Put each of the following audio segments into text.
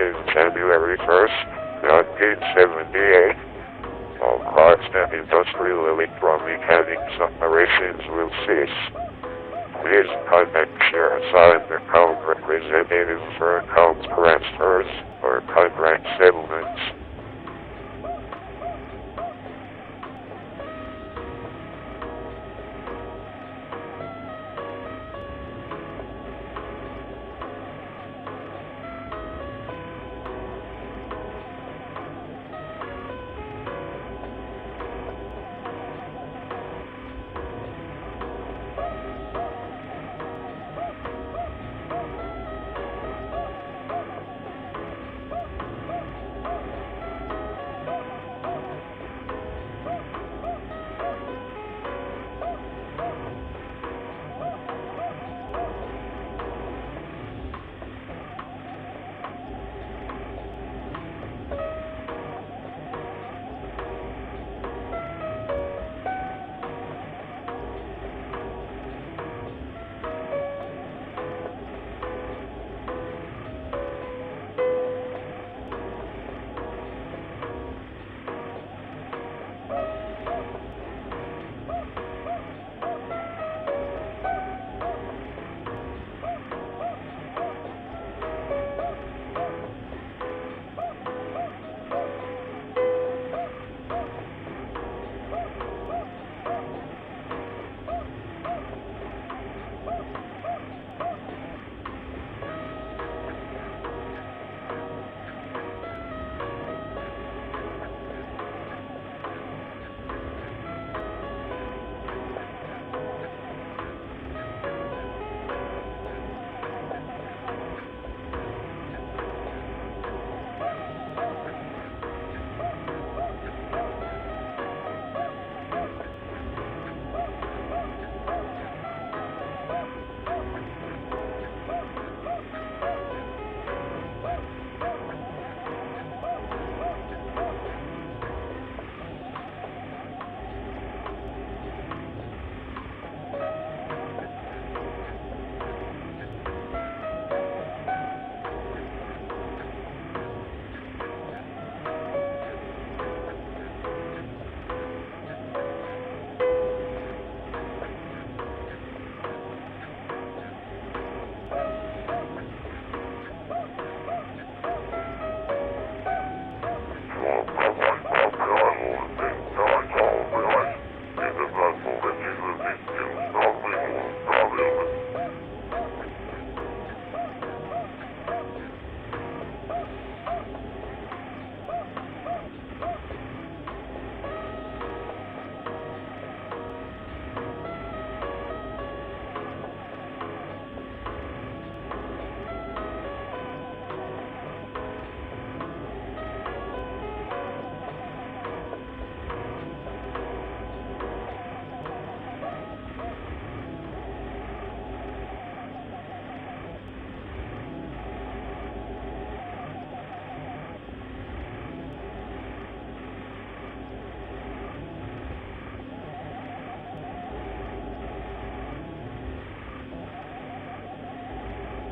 is January 1st, 1978. All clocks and industrial electromechanics operations will cease. Please contact your assigned account representative for account transfers or contract settlements.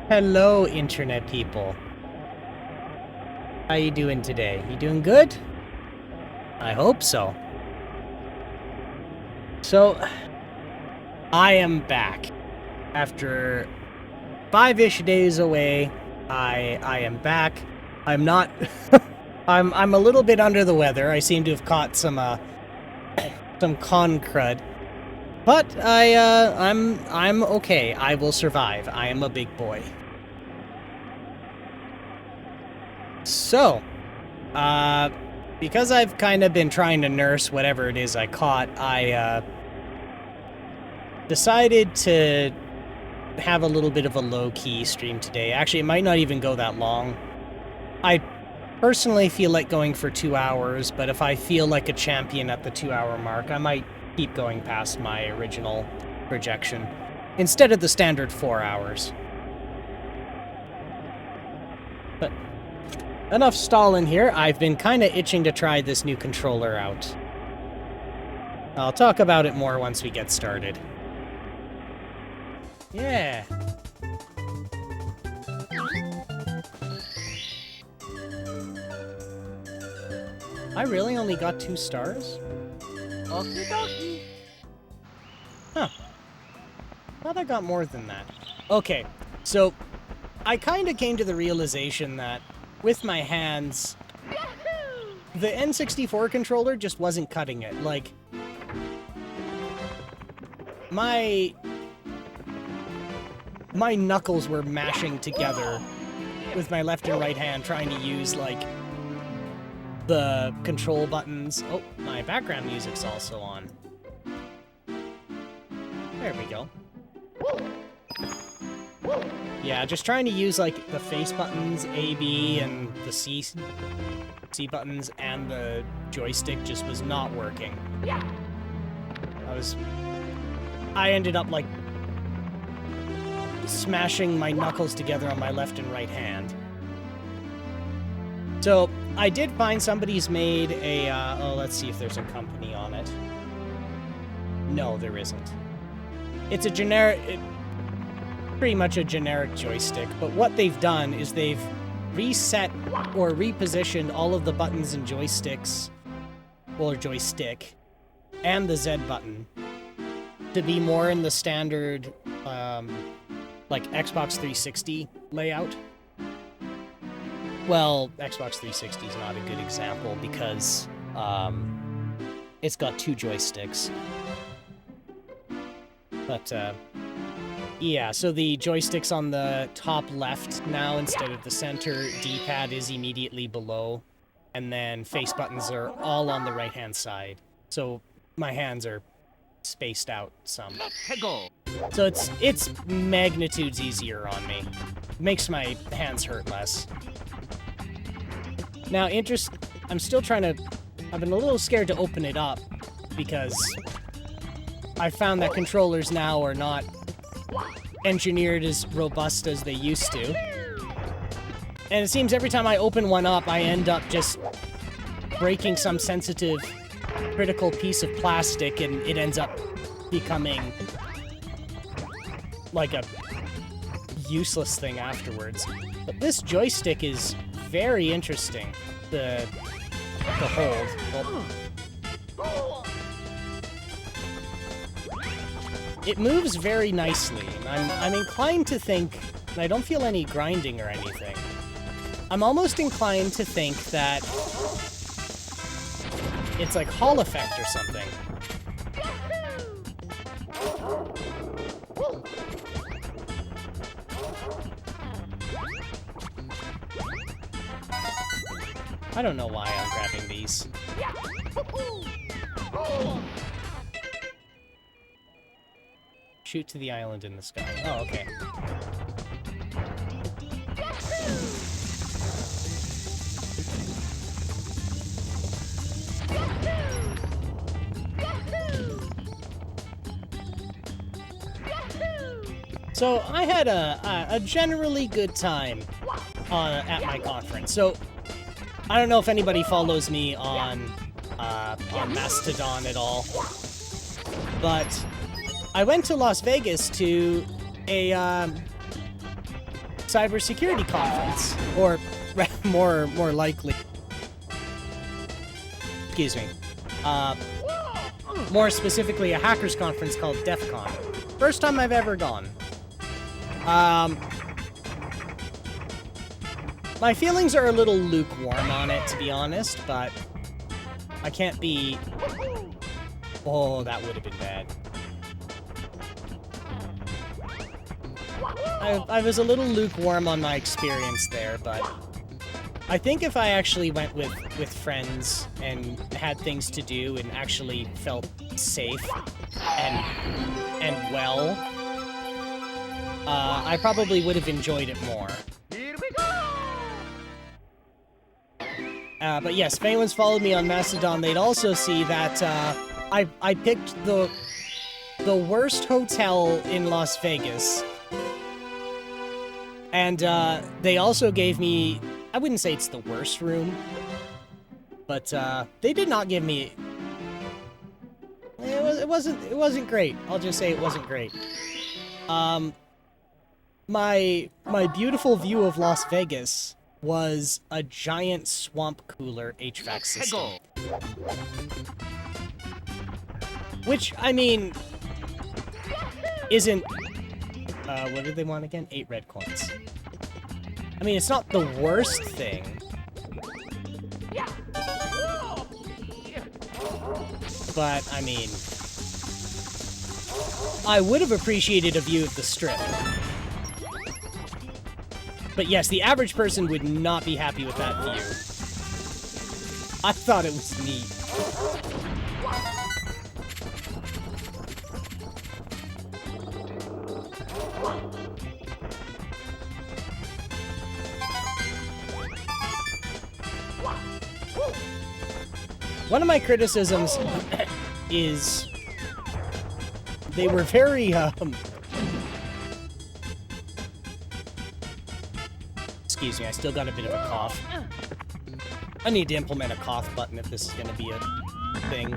Hello, internet people. How you doing today? You doing good? I hope so. So, I am back. After 5-ish days away, I am back. I'm not... I'm a little bit under the weather. I seem to have caught some con crud. But I'm okay. I will survive. I am a big boy. So, because I've kind of been trying to nurse whatever it is I caught, I decided to have a little bit of a low-key stream today. Actually, it might not even go that long. I personally feel like going for 2 hours, but if I feel like a champion at the 2-hour mark, I might keep going past my original projection, instead of the standard 4 hours. But enough stalling here. I've been kind of itching to try this new controller out. I'll talk about it more once we get started. Yeah. I really only got 2 stars? Okie dokie. Huh. Thought I got more than that. Okay, so I kind of came to the realization that with my hands, the N64 controller just wasn't cutting it. Like, my knuckles were mashing together with my left and right hand trying to use, like, the control buttons. Oh, my background music's also on. There we go. Yeah, just trying to use, like, the face buttons, A, B, and the C buttons, and the joystick just was not working. I ended up, like, smashing my knuckles together on my left and right hand. So, I did find somebody's made a, oh, let's see if there's a company on it. No, there isn't. It's a generic, pretty much a generic joystick, but what they've done is they've reset or repositioned all of the buttons and joysticks, or joystick, and the Z button to be more in the standard, like Xbox 360 layout. Well, Xbox 360 is not a good example because it's got 2 joysticks. But yeah, so the joysticks on the top left now instead of the center, D-pad is immediately below, and then face buttons are all on the right-hand side. So my hands are spaced out some. So it's magnitudes easier on me. Makes my hands hurt less. Now, I'm still trying to... I've been a little scared to open it up because I found that controllers now are not engineered as robust as they used to. And it seems every time I open one up, I end up just breaking some sensitive, critical piece of plastic, and it ends up becoming like a useless thing afterwards. But this joystick is very interesting to hold. Well, it moves very nicely, and I'm inclined to think, and I don't feel any grinding or anything, I'm almost inclined to think that it's like Hall effect or something. I don't know why I'm grabbing these. Shoot to the island in the sky. Oh, okay. So I had a generally good time at my conference. So I don't know if anybody follows me on Mastodon at all, but I went to Las Vegas to a cybersecurity conference, or more likely, excuse me, more specifically a hackers conference called DEF CON. First time I've ever gone. My feelings are a little lukewarm on it, to be honest, but I can't be... Oh, that would have been bad. I was a little lukewarm on my experience there, but I think if I actually went with friends and had things to do and actually felt safe and well, I probably would have enjoyed it more. But yes, if anyone's followed me on Mastodon, they'd also see that I picked the worst hotel in Las Vegas. And they also gave me, I wouldn't say it's the worst room, but they did not give me, it wasn't great. I'll just say it wasn't great. My beautiful view of Las Vegas was a giant swamp cooler HVAC system. Which, I mean, isn't... what did they want again? 8 red coins. I mean, it's not the worst thing. But, I mean... I would have appreciated a view of the strip. But yes, the average person would not be happy with that view. I thought it was neat. One of my criticisms is they were very, excuse me, I still got a bit of a cough. I need to implement a cough button if this is going to be a thing.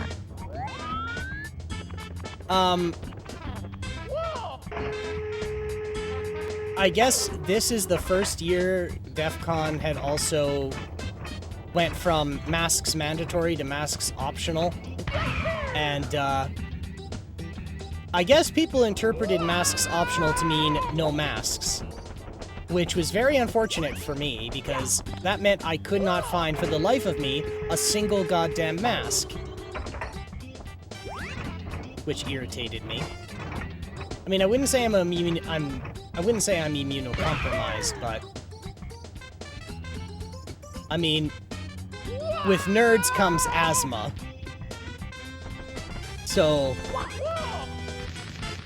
I guess this is the first year DEF CON had also went from masks mandatory to masks optional. And, I guess people interpreted masks optional to mean no masks. Which was very unfortunate for me, because that meant I could not find, for the life of me, a single goddamn mask. Which irritated me. I mean, I wouldn't say I wouldn't say I'm immunocompromised, but... I mean, with nerds comes asthma. So...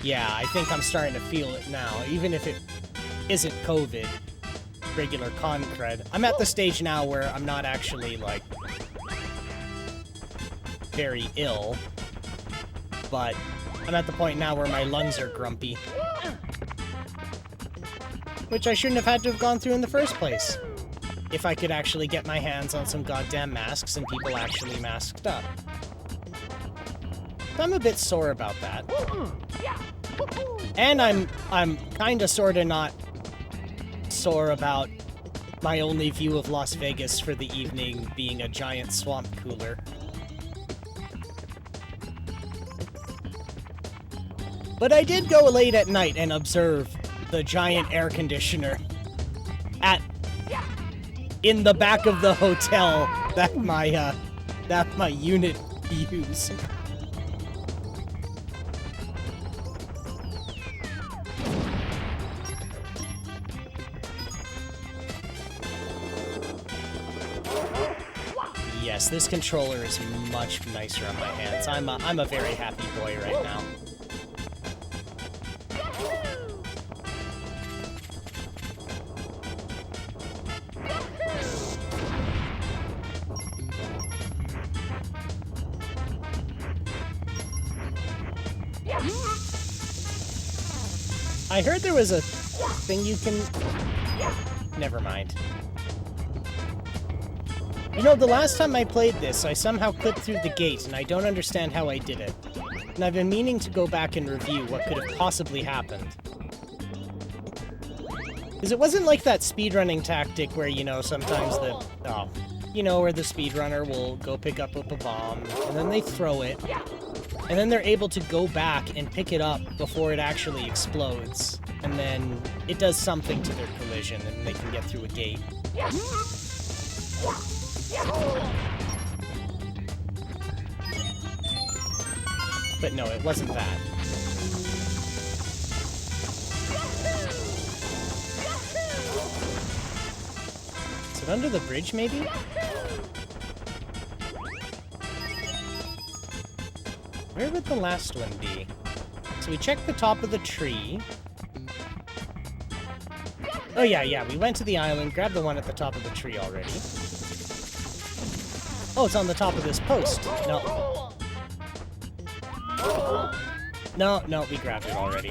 yeah, I think I'm starting to feel it now, even if it isn't COVID, regular con cred. I'm at the stage now where I'm not actually, like, very ill, but I'm at the point now where my lungs are grumpy. Which I shouldn't have had to have gone through in the first place. If I could actually get my hands on some goddamn masks and people actually masked up. I'm a bit sore about that. And I'm kinda sorta not sore about my only view of Las Vegas for the evening being a giant swamp cooler. But I did go late at night and observe the giant air conditioner in the back of the hotel that my unit used. Yes, this controller is much nicer on my hands. I'm a very happy boy right now. I heard there was a thing you can... Never mind. You know, the last time I played this, I somehow clipped through the gate, and I don't understand how I did it. And I've been meaning to go back and review what could have possibly happened. Because it wasn't like that speedrunning tactic where, you know, sometimes the... Oh. You know, where the speedrunner will go pick up a bomb, and then they throw it, and then they're able to go back and pick it up before it actually explodes. And then it does something to their collision, and they can get through a gate. But no, it wasn't that. Is it under the bridge, maybe? Where would the last one be? So we checked the top of the tree. Oh yeah, we went to the island, grabbed the one at the top of the tree already. Oh, it's on the top of this post. No. No, we grabbed it already.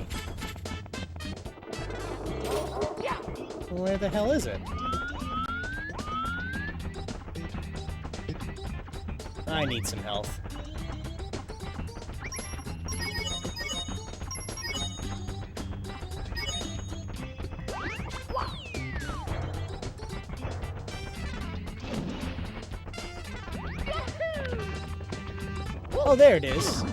Where the hell is it? I need some health. Oh, there it is.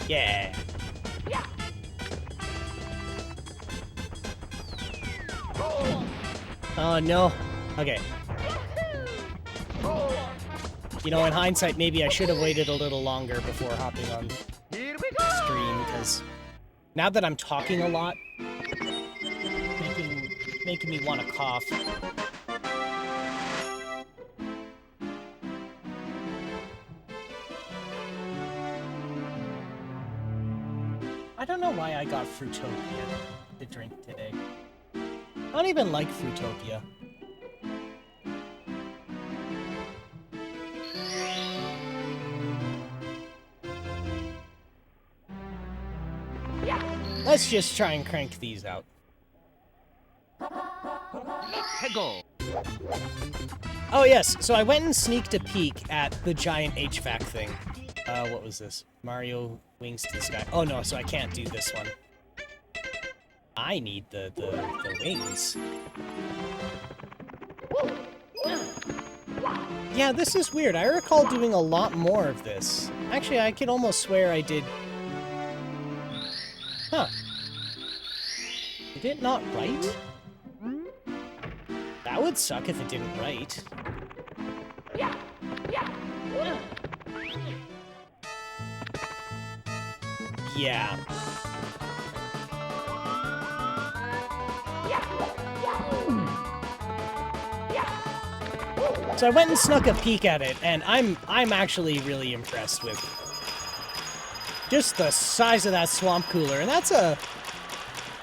Yeah. Oh, no. Okay. You know, in hindsight, maybe I should have waited a little longer before hopping on Here we go! stream, because now that I'm talking a lot, making me want to cough. I don't know why I got Fruitopia to drink today. I don't even like Fruitopia. Let's just try and crank these out. Hegel! Oh yes, so I went and sneaked a peek at the giant HVAC thing. What was this? Mario Wings to the Sky. Oh no, so I can't do this one. I need the wings. Yeah, this is weird. I recall doing a lot more of this. Actually, I could almost swear I did... Huh. Did it not write? That would suck if it didn't write. Yeah. So I went and snuck a peek at it, and I'm actually really impressed with just the size of that swamp cooler. And that's a...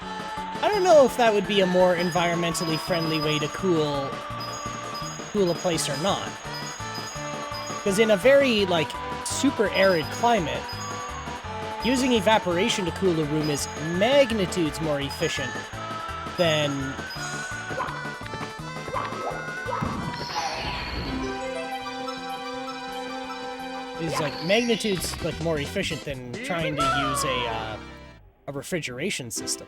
I don't know if that would be a more environmentally friendly way to cool a place or not. Because in a very, like, super arid climate, using evaporation to cool a room is magnitudes more efficient than... is like magnitudes like more efficient than trying to use a refrigeration system.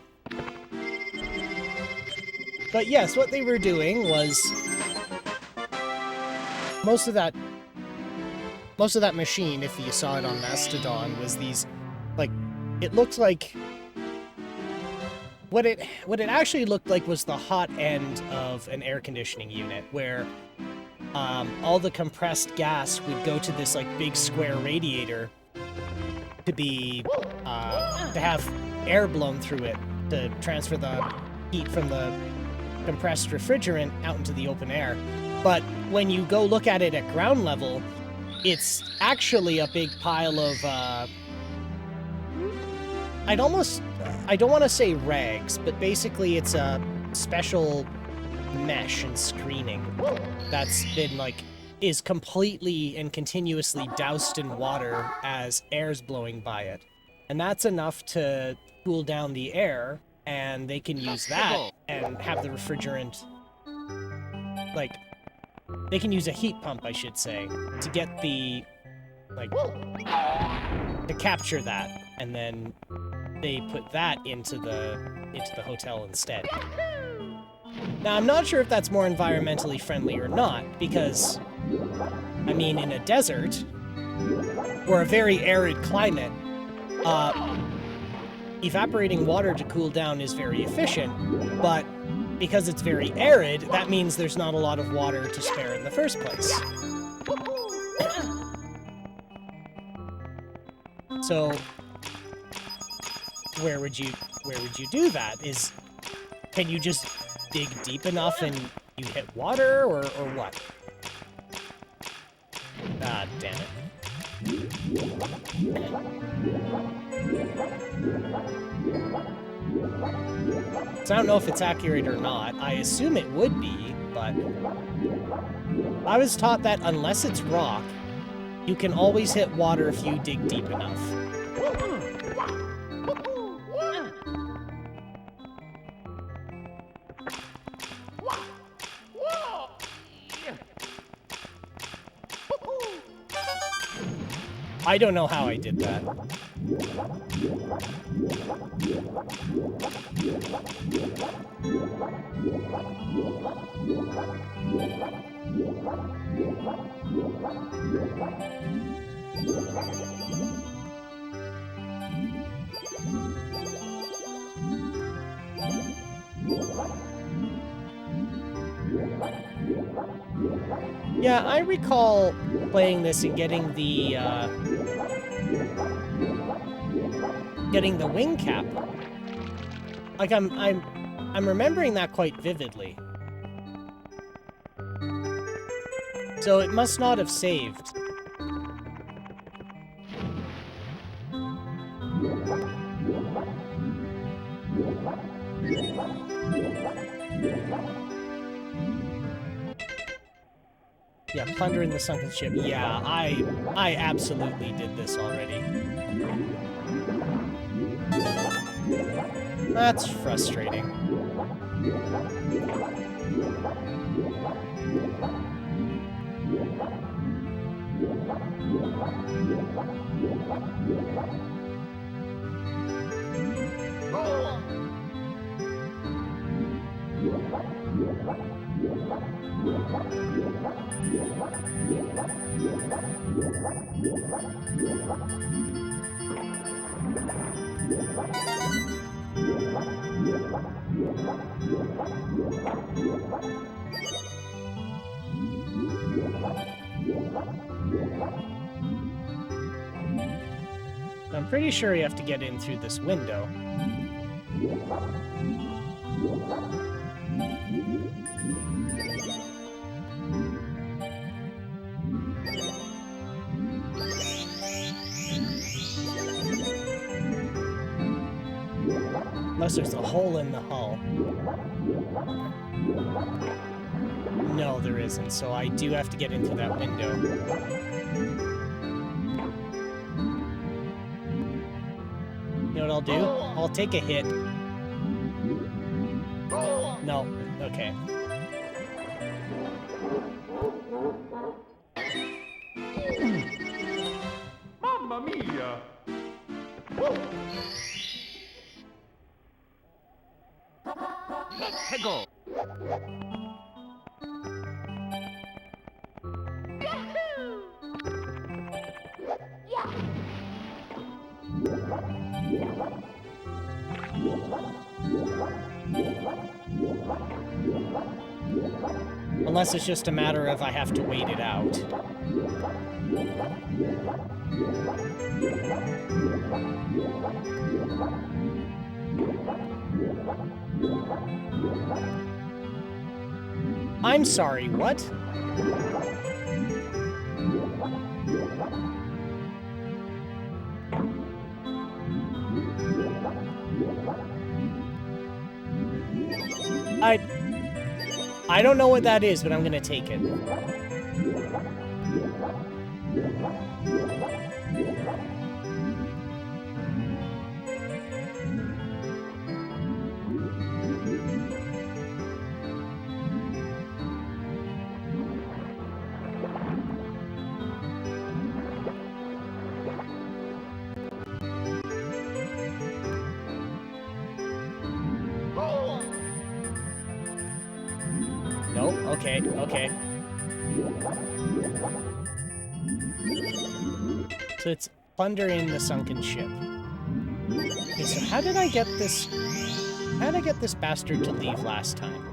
But yes, what they were doing was most of that machine, if you saw it on Mastodon, was these, like, it looked like what it actually looked like was the hot end of an air conditioning unit, where all the compressed gas would go to this, like, big square radiator to be to have air blown through it to transfer the heat from the compressed refrigerant out into the open air. But when you go look at it at ground level, it's actually a big pile of I don't want to say rags, but basically it's a special mesh and screening that's been, like, is completely and continuously doused in water as air's blowing by it. And that's enough to cool down the air, and they can use that and have the refrigerant, like, they can use a heat pump, I should say, to get the, like, to capture that, and then they put that into the hotel instead. Now, I'm not sure if that's more environmentally friendly or not, because, I mean, in a desert, or a very arid climate, evaporating water to cool down is very efficient, but because it's very arid, that means there's not a lot of water to spare in the first place. So, where would you do that? Can you just dig deep enough and you hit water, or what? Ah, damn it. So I don't know if it's accurate or not. I assume it would be, but I was taught that unless it's rock, you can always hit water if you dig deep enough. I don't know how I did that. Yeah, I recall playing this and getting the wing cap. Like I'm remembering that quite vividly. So it must not have saved. Yeah, plundering the sunken ship. Yeah, I absolutely did this already. That's frustrating. I'm pretty sure you have to get in through this window. Unless there's a hole in the hull. No, there isn't, so I do have to get into that window. You know what I'll do? I'll take a hit. No, okay. Mamma mia! Hegel! Unless it's just a matter of I have to wait it out. I'm sorry, what? I don't know what that is, but I'm gonna take it. Nope, okay, okay. So it's plundering the sunken ship. Okay, so how did I get this... How did I get this bastard to leave last time?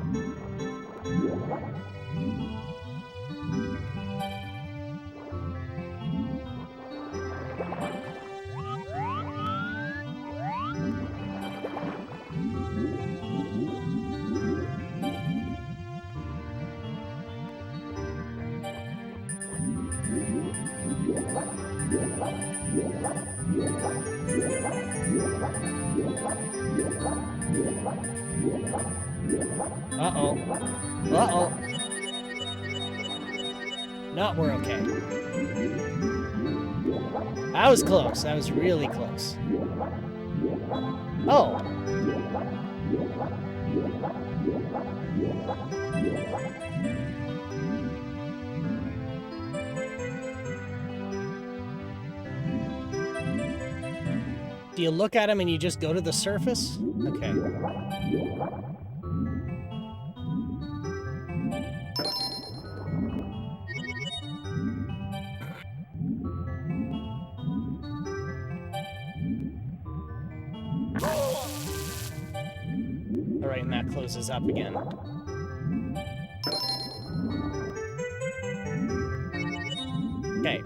Uh-oh. Uh-oh. No, we're okay. That was close. That was really close. Oh. Do you look at them and you just go to the surface? Okay. Alright, and that closes up again. Okay.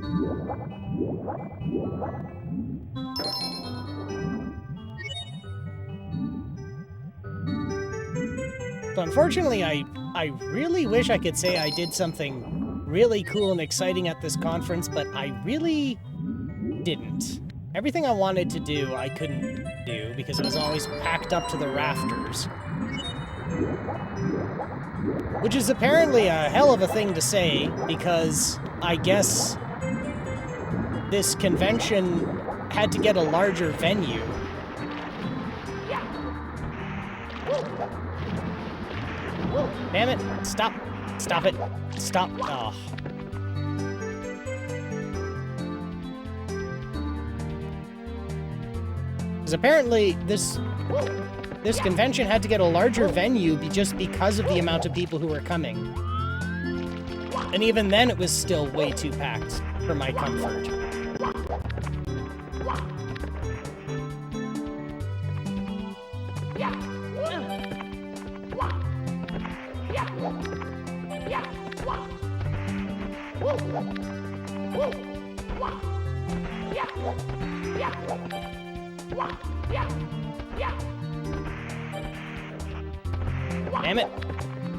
So unfortunately, I really wish I could say I did something really cool and exciting at this conference, but I really didn't. Everything I wanted to do, I couldn't do because it was always packed up to the rafters. Which is apparently a hell of a thing to say, because I guess this convention had to get a larger venue. Damn it! Stop! Stop it! Stop! Oh. Because apparently this convention had to get a larger venue just because of the amount of people who were coming. And even then it was still way too packed for my comfort. Damn it!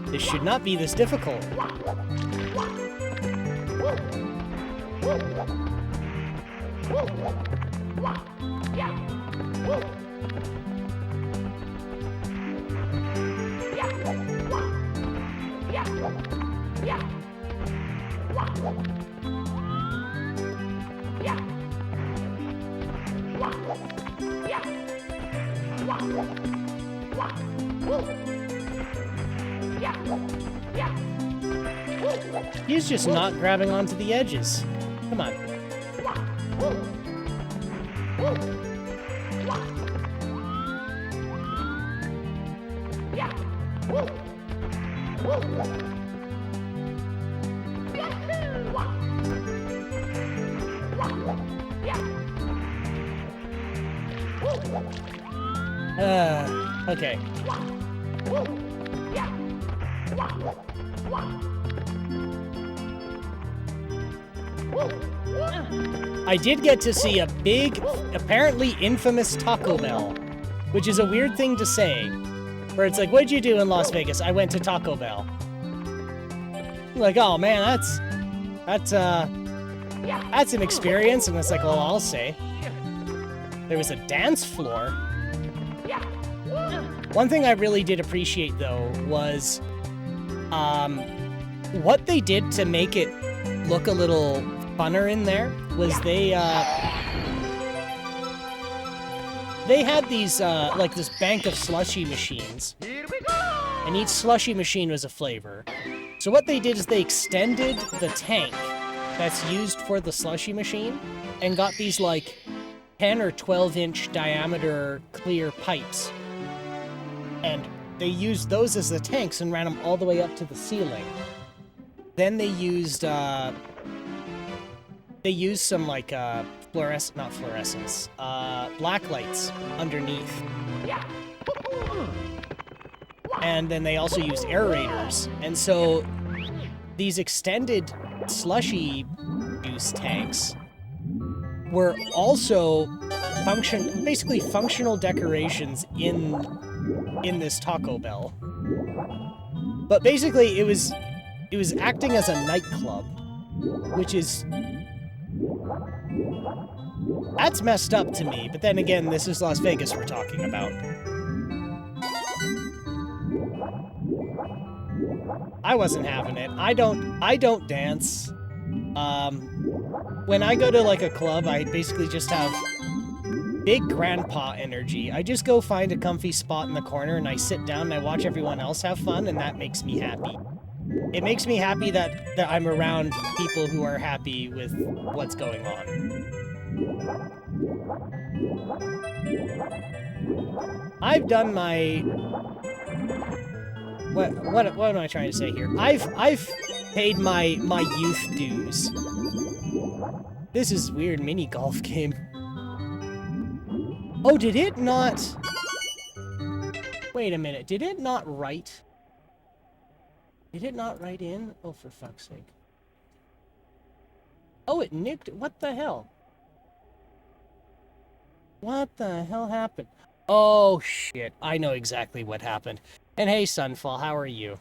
This should not be this difficult. He's just not grabbing onto the edges. Come on. Okay. I did get to see a big, apparently infamous Taco Bell, which is a weird thing to say, where it's like, what'd you do in Las Vegas? I went to Taco Bell. Like, oh man, that's an experience. And it's like, well, I'll say. There was a dance floor. One thing I really did appreciate, though, was what they did to make it look a little funner in there was they had these, like this bank of slushy machines. And each slushy machine was a flavor. So what they did is they extended the tank that's used for the slushy machine and got these like 10 or 12-inch diameter clear pipes. And they used those as the tanks and ran them all the way up to the ceiling. Then they used some like black lights underneath. And then they also used aerators. And so these extended slushy juice tanks were also basically functional decorations in this Taco Bell. But basically it was acting as a nightclub, which is... That's messed up to me, but then again, this is Las Vegas we're talking about. I wasn't having it. I don't dance. When I go to like a club, I basically just have big grandpa energy. I just go find a comfy spot in the corner and I sit down and I watch everyone else have fun, and that makes me happy. It makes me happy that I'm around people who are happy with what's going on. I've done my... What am I trying to say here? I've paid my youth dues. This is weird mini golf game. Oh, did it not... Wait a minute, did it not write? Did it not write in? Oh, for fuck's sake. Oh, it nicked... What the hell? What the hell happened? Oh, shit. I know exactly what happened. And hey, Sunfall, how are you?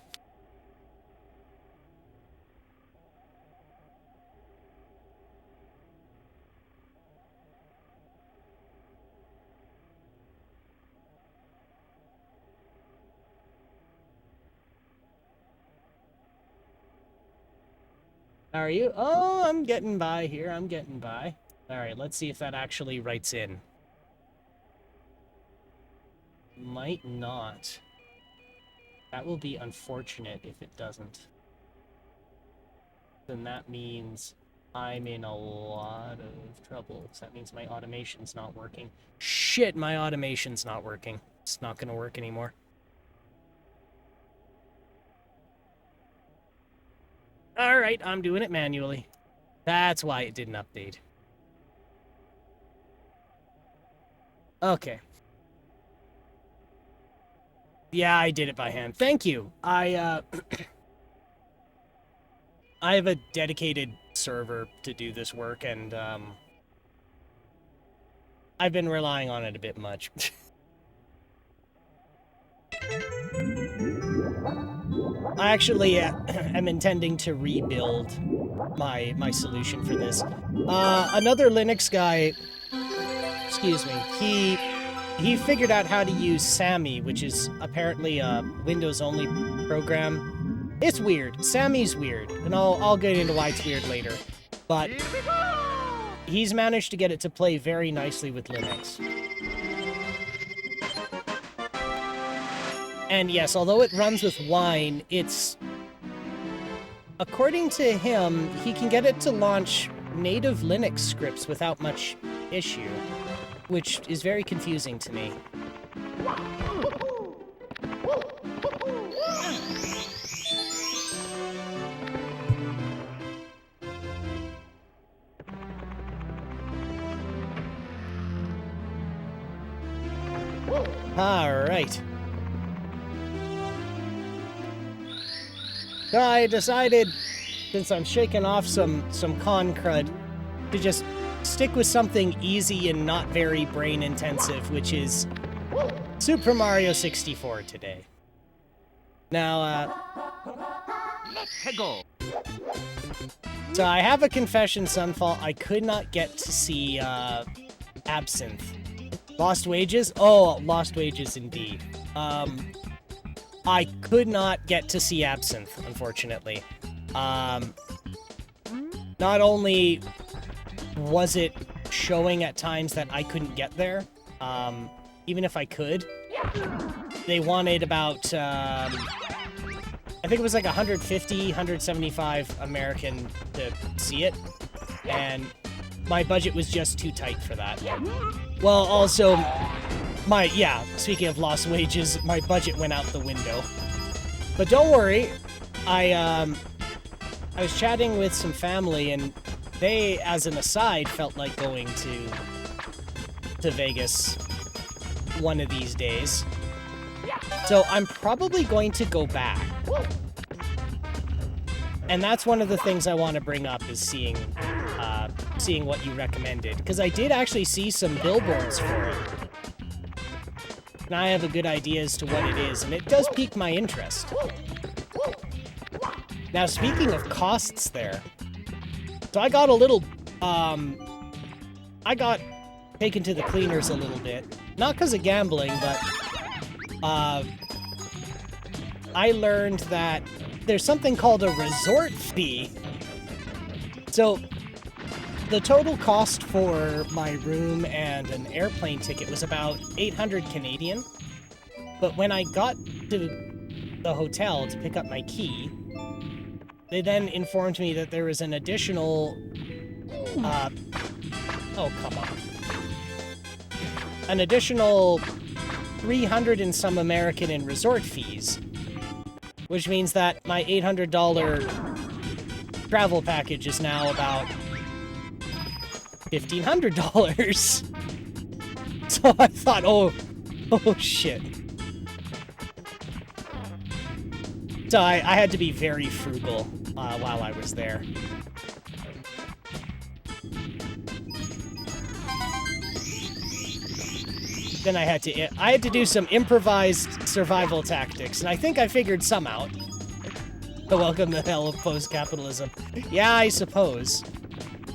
How are you? Oh, I'm getting by here. I'm getting by. Alright, let's see if that actually writes in. Might not. That will be unfortunate if it doesn't. Then that means I'm in a lot of trouble. So that means my automation's not working. Shit, my automation's not working. It's not gonna work anymore. Alright, I'm doing it manually. That's why it didn't update. Okay. Yeah, I did it by hand. Thank you. I have a dedicated server to do this work, and I've been relying on it a bit much. I actually am intending to rebuild my solution for this. Another Linux guy, excuse me, he figured out how to use Sammy, which is apparently a Windows-only program. It's weird. Sammy's weird, and I'll get into why it's weird later. But he's managed to get it to play very nicely with Linux. And yes, although it runs with Wine, it's... According to him, he can get it to launch native Linux scripts without much issue, which is very confusing to me. All right. So I decided, since I'm shaking off some con crud, to just stick with something easy and not very brain intensive, which is Super Mario 64 today. Now, Let's go. so I have a confession, Sunfall. I could not get to see Absinthe. Lost Wages? Oh, Lost Wages indeed. I could not get to see Absinthe, unfortunately. Not only was it showing at times that I couldn't get there, even if I could, they wanted about, I think it was like 150, 175 American to see it, and my budget was just too tight for that. Well, also, speaking of Lost Wages, my budget went out the window. But don't worry, I was chatting with some family, and they, as an aside, felt like going to Vegas one of these days. So I'm probably going to go back. And that's one of the things I want to bring up, is seeing what you recommended. Because I did actually see some billboards for it. And I have a good idea as to what it is, and it does pique my interest. Now, speaking of costs there, so I got a little, I got taken to the cleaners a little bit. Not because of gambling, but, I learned that there's something called a resort fee. So, the total cost for my room and an airplane ticket was about 800 Canadian. But when I got to the hotel to pick up my key, they then informed me that there was an additional, oh, come on. an additional 300 and some American in resort fees, which means that my $800 travel package is now about $1,500. So I thought, oh shit. So I had to be very frugal while I was there. Then I had to do some improvised survival tactics, and I think I figured some out. Welcome to hell of post-capitalism. Yeah, I suppose.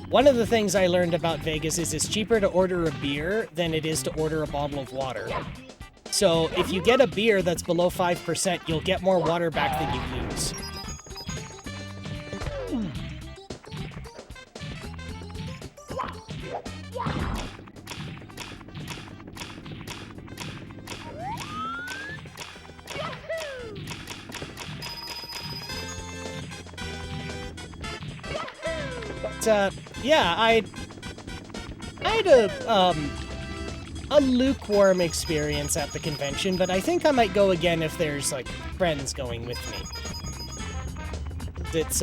One of the things I learned about Vegas is it's cheaper to order a beer than it is to order a bottle of water. So if you get a beer that's below 5%, you'll get more water back than you lose. Yeah, I had a lukewarm experience at the convention, but I think I might go again if there's, like, friends going with me. It's,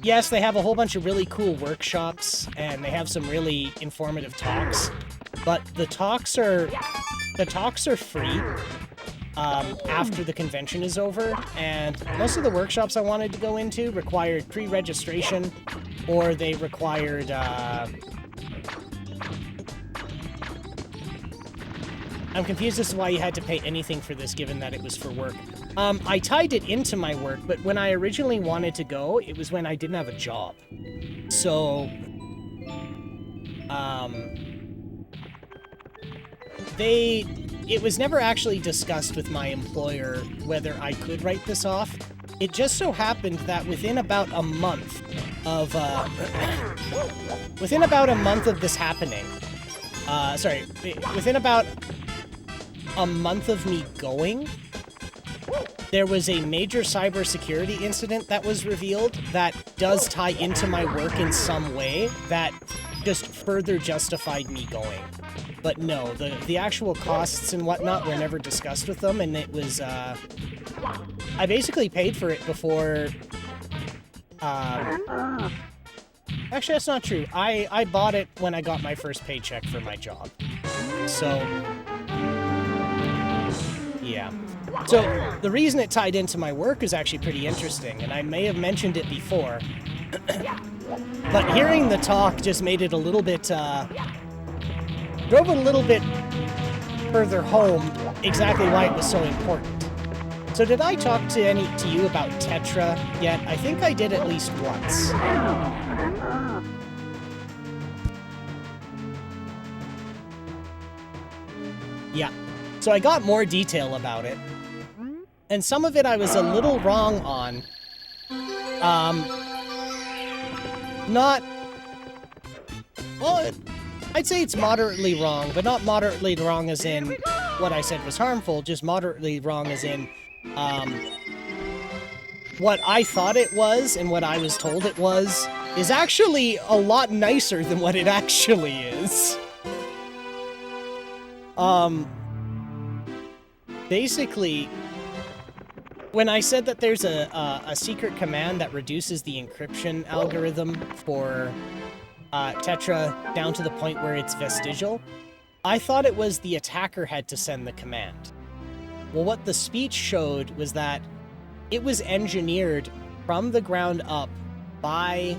yes, they have a whole bunch of really cool workshops, and they have some really informative talks, but the talks are free. After the convention is over, and most of the workshops I wanted to go into required pre-registration, or they required, I'm confused as to why you had to pay anything for this, given that it was for work. I tied it into my work, but when I originally wanted to go, it was when I didn't have a job. So, it was never actually discussed with my employer whether I could write this off. It just so happened that within about a month of this happening, within about a month of me going, there was a major cybersecurity incident that was revealed that does tie into my work in some way that just further justified me going. But no, the actual costs and whatnot were never discussed with them, and it was, I basically paid for it before, actually that's not true. I bought it when I got my first paycheck for my job. So, yeah. So, the reason it tied into my work is actually pretty interesting, and I may have mentioned it before, but hearing the talk just made it a little bit, drove it a little bit further home exactly why it was so important. So did I talk to you about Tetra yet? I think I did at least once. Yeah. So I got more detail about it. And some of it I was a little wrong on. Well, I'd say it's moderately wrong, but not moderately wrong as in what I said was harmful, just moderately wrong as in, what I thought it was and what I was told it was is actually a lot nicer than what it actually is. Basically, when I said that there's a secret command that reduces the encryption algorithm for Tetra down to the point where it's vestigial, I thought it was the attacker had to send the command. Well, what the speech showed was that it was engineered from the ground up by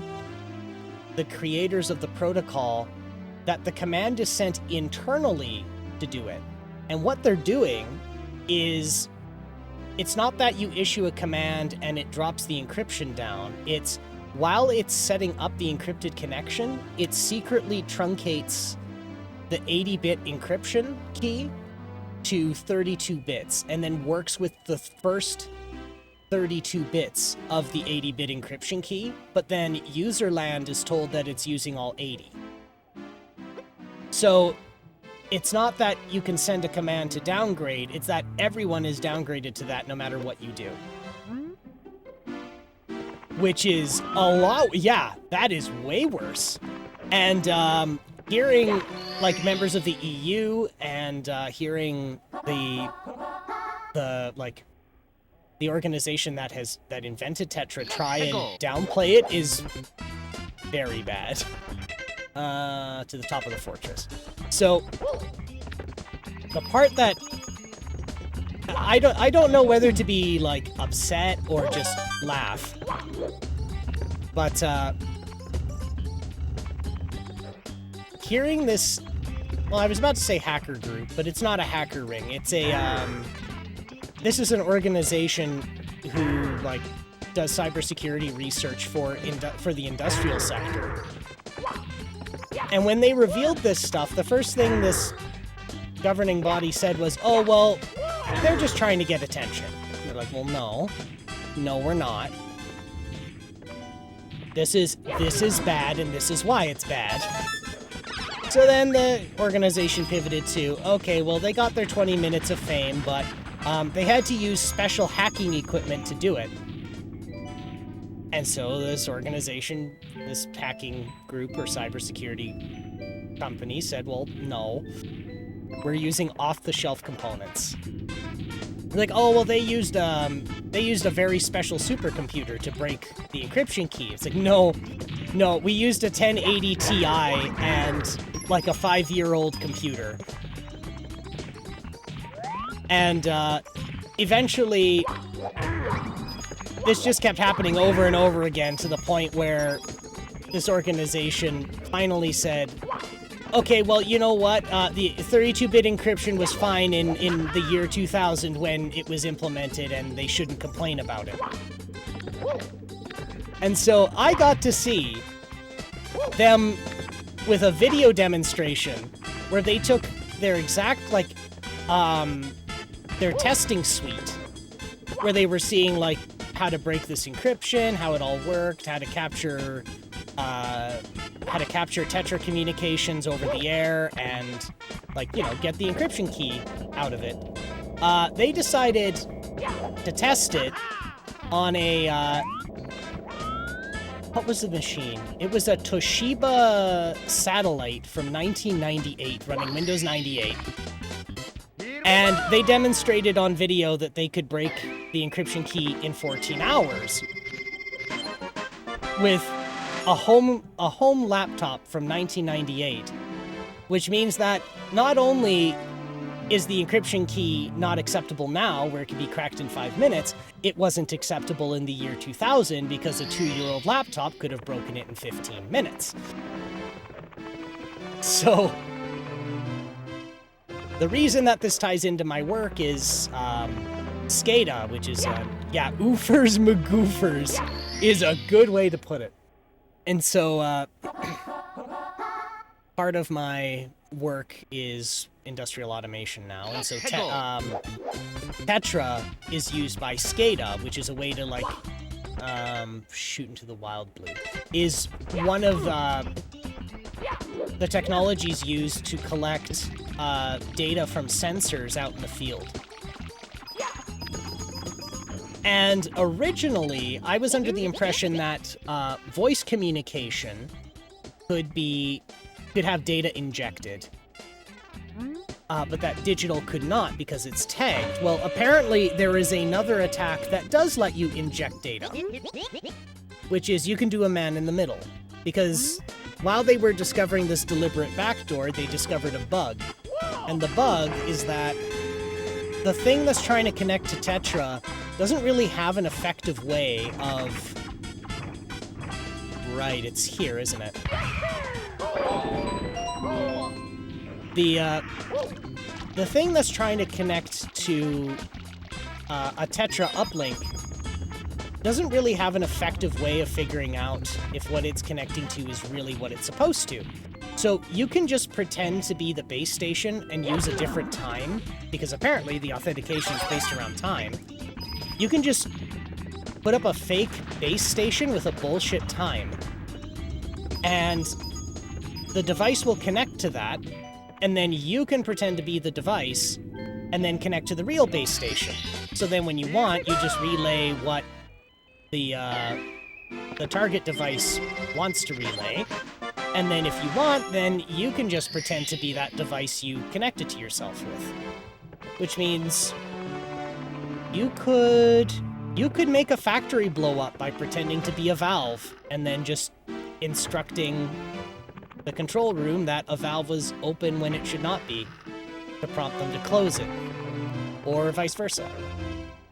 the creators of the protocol, that the command is sent internally to do it. And what they're doing is, it's not that you issue a command and it drops the encryption down. It's, while it's setting up the encrypted connection, it secretly truncates the 80-bit encryption key to 32 bits, and then works with the first 32 bits of the 80-bit encryption key, but then userland is told that it's using all 80. So it's not that you can send a command to downgrade, it's that everyone is downgraded to that no matter what you do. Which is a lot, yeah, that is way worse. And hearing like members of the EU and hearing the organization that invented Tetra try and downplay it is very bad. To the top of the fortress. So the part that I don't know whether to be like upset or just laugh. But hearing this, well, I was about to say hacker group, but it's not a hacker ring. It's a this is an organization who like does cybersecurity research for the industrial sector. And when they revealed this stuff, the first thing this governing body said was, "Oh, well, they're just trying to get attention." They're like, "Well, no, we're not. This is bad, and this is why it's bad." So then the organization pivoted to, okay, well, they got their 20 minutes of fame, but they had to use special hacking equipment to do it. And so this organization, this hacking group or cybersecurity company said, well, no, we're using off-the-shelf components. Like, oh, well, they used a very special supercomputer to break the encryption key. It's like, no, we used a 1080 Ti and like a 5-year-old computer. And eventually, this just kept happening over and over again to the point where this organization finally said, okay, well, you know what? The 32-bit encryption was fine in the year 2000 when it was implemented, and they shouldn't complain about it. And so I got to see them with a video demonstration where they took their exact, like, their testing suite, where they were seeing, like, how to break this encryption, how it all worked, how to capture Tetra communications over the air, and, like, you know, get the encryption key out of it. They decided to test it on a, what was the machine? It was a Toshiba Satellite from 1998, running Windows 98. And they demonstrated on video that they could break the encryption key in 14 hours with a home laptop from 1998, which means that not only is the encryption key not acceptable now, where it can be cracked in 5 minutes, it wasn't acceptable in the year 2000 because a 2-year-old laptop could have broken it in 15 minutes. So the reason that this ties into my work is SCADA, which is, oofers magoofers is a good way to put it. And so part of my work is industrial automation now, and so Tetra is used by SCADA, which is a way to, like, shoot into the wild blue, is one of the technologies used to collect data from sensors out in the field. And originally, I was under the impression that voice communication could have data injected, but that digital could not because it's tagged. Well, apparently there is another attack that does let you inject data, which is you can do a man in the middle. Because while they were discovering this deliberate backdoor, they discovered a bug. And the bug is that the thing that's trying to connect to Tetra doesn't really have an effective way of... Right, it's here, isn't it? The thing that's trying to connect to a Tetra uplink doesn't really have an effective way of figuring out if what it's connecting to is really what it's supposed to. So you can just pretend to be the base station and use a different time, because apparently the authentication is based around time. You can just put up a fake base station with a bullshit time, and the device will connect to that, and then you can pretend to be the device and then connect to the real base station. So then when you want, you just relay what the target device wants to relay, And then if you want, then you can just pretend to be that device you connect it to yourself with. Which means you could make a factory blow up by pretending to be a valve and then just instructing the control room that a valve was open when it should not be to prompt them to close it, or vice versa.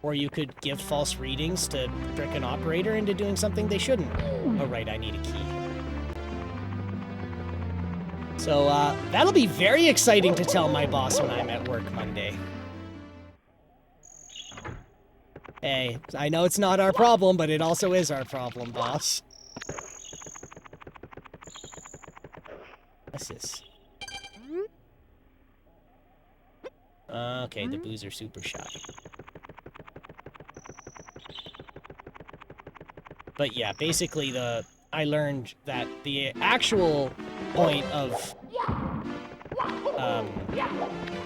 Or you could give false readings to trick an operator into doing something they shouldn't. Oh right, I need a key. So that'll be very exciting to tell my boss when I'm at work Monday. Hey, I know it's not our problem, but it also is our problem, boss. What's this? Okay, the Boozer Super Shot. But yeah, basically I learned that the actual point of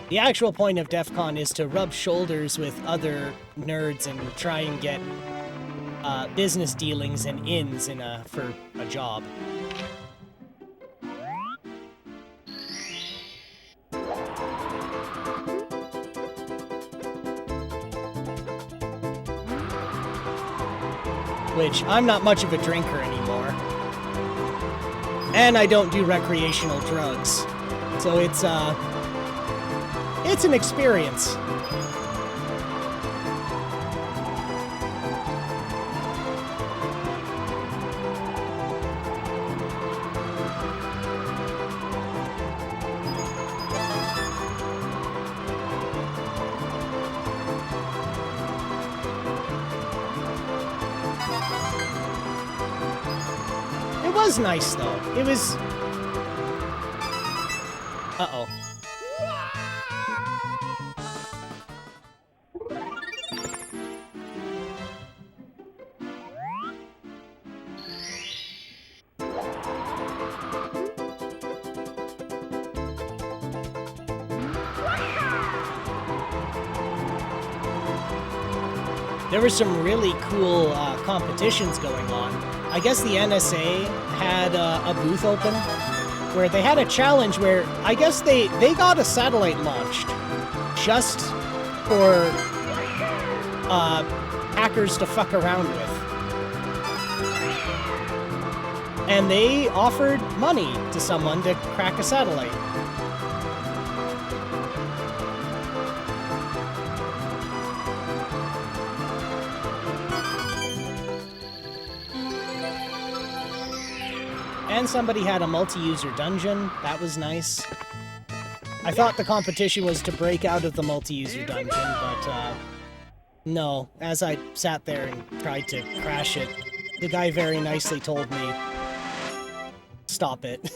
DEF CON is to rub shoulders with other nerds and try and get business dealings and ins for a job. Which I'm not much of a drinker anymore. And I don't do recreational drugs. So it's an experience. It was nice though. It was... Uh-oh. There were some really cool competitions going on. I guess the NSA had a booth open where they had a challenge where I guess they got a satellite launched just for hackers to fuck around with. And they offered money to someone to crack a satellite. And somebody had a multi-user dungeon. That was nice. I thought the competition was to break out of the multi-user dungeon, but no. As I sat there and tried to crash it, the guy very nicely told me, stop it.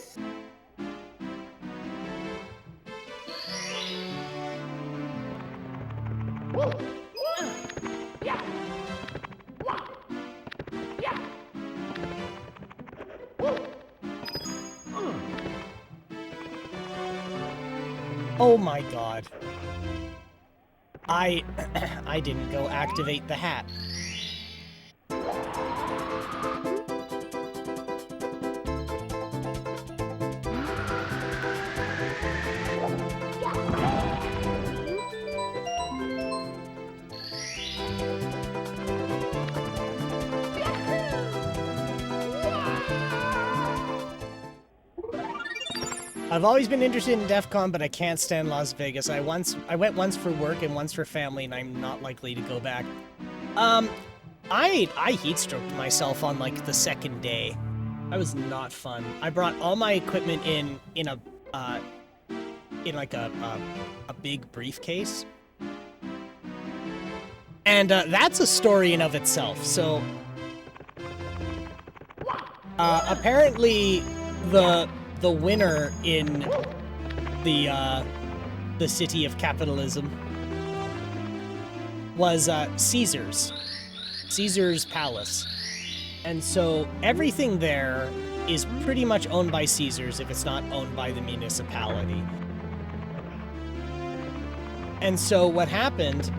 Oh my god. I didn't go activate the hat. I've always been interested in DEF CON, but I can't stand Las Vegas. I went once for work and once for family, and I'm not likely to go back. I heat-stroked myself on, like, the second day. That was not fun. I brought all my equipment in a big briefcase. And, that's a story in of itself, so... apparently, the winner in the city of capitalism was Caesar's Palace. And so everything there is pretty much owned by Caesar's if it's not owned by the municipality. And so what happened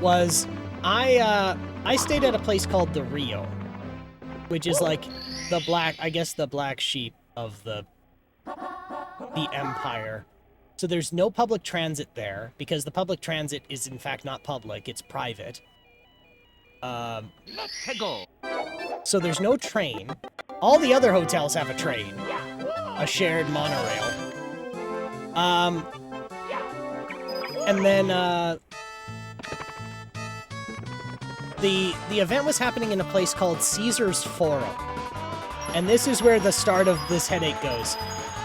was I stayed at a place called the Rio, which is like the black, I guess the black sheep of the empire. So there's no public transit there, because the public transit is in fact not public, it's private. Let's go. So there's no train. All the other hotels have a train. A shared monorail. And then, the event was happening in a place called Caesar's Forum. And this is where the start of this headache goes.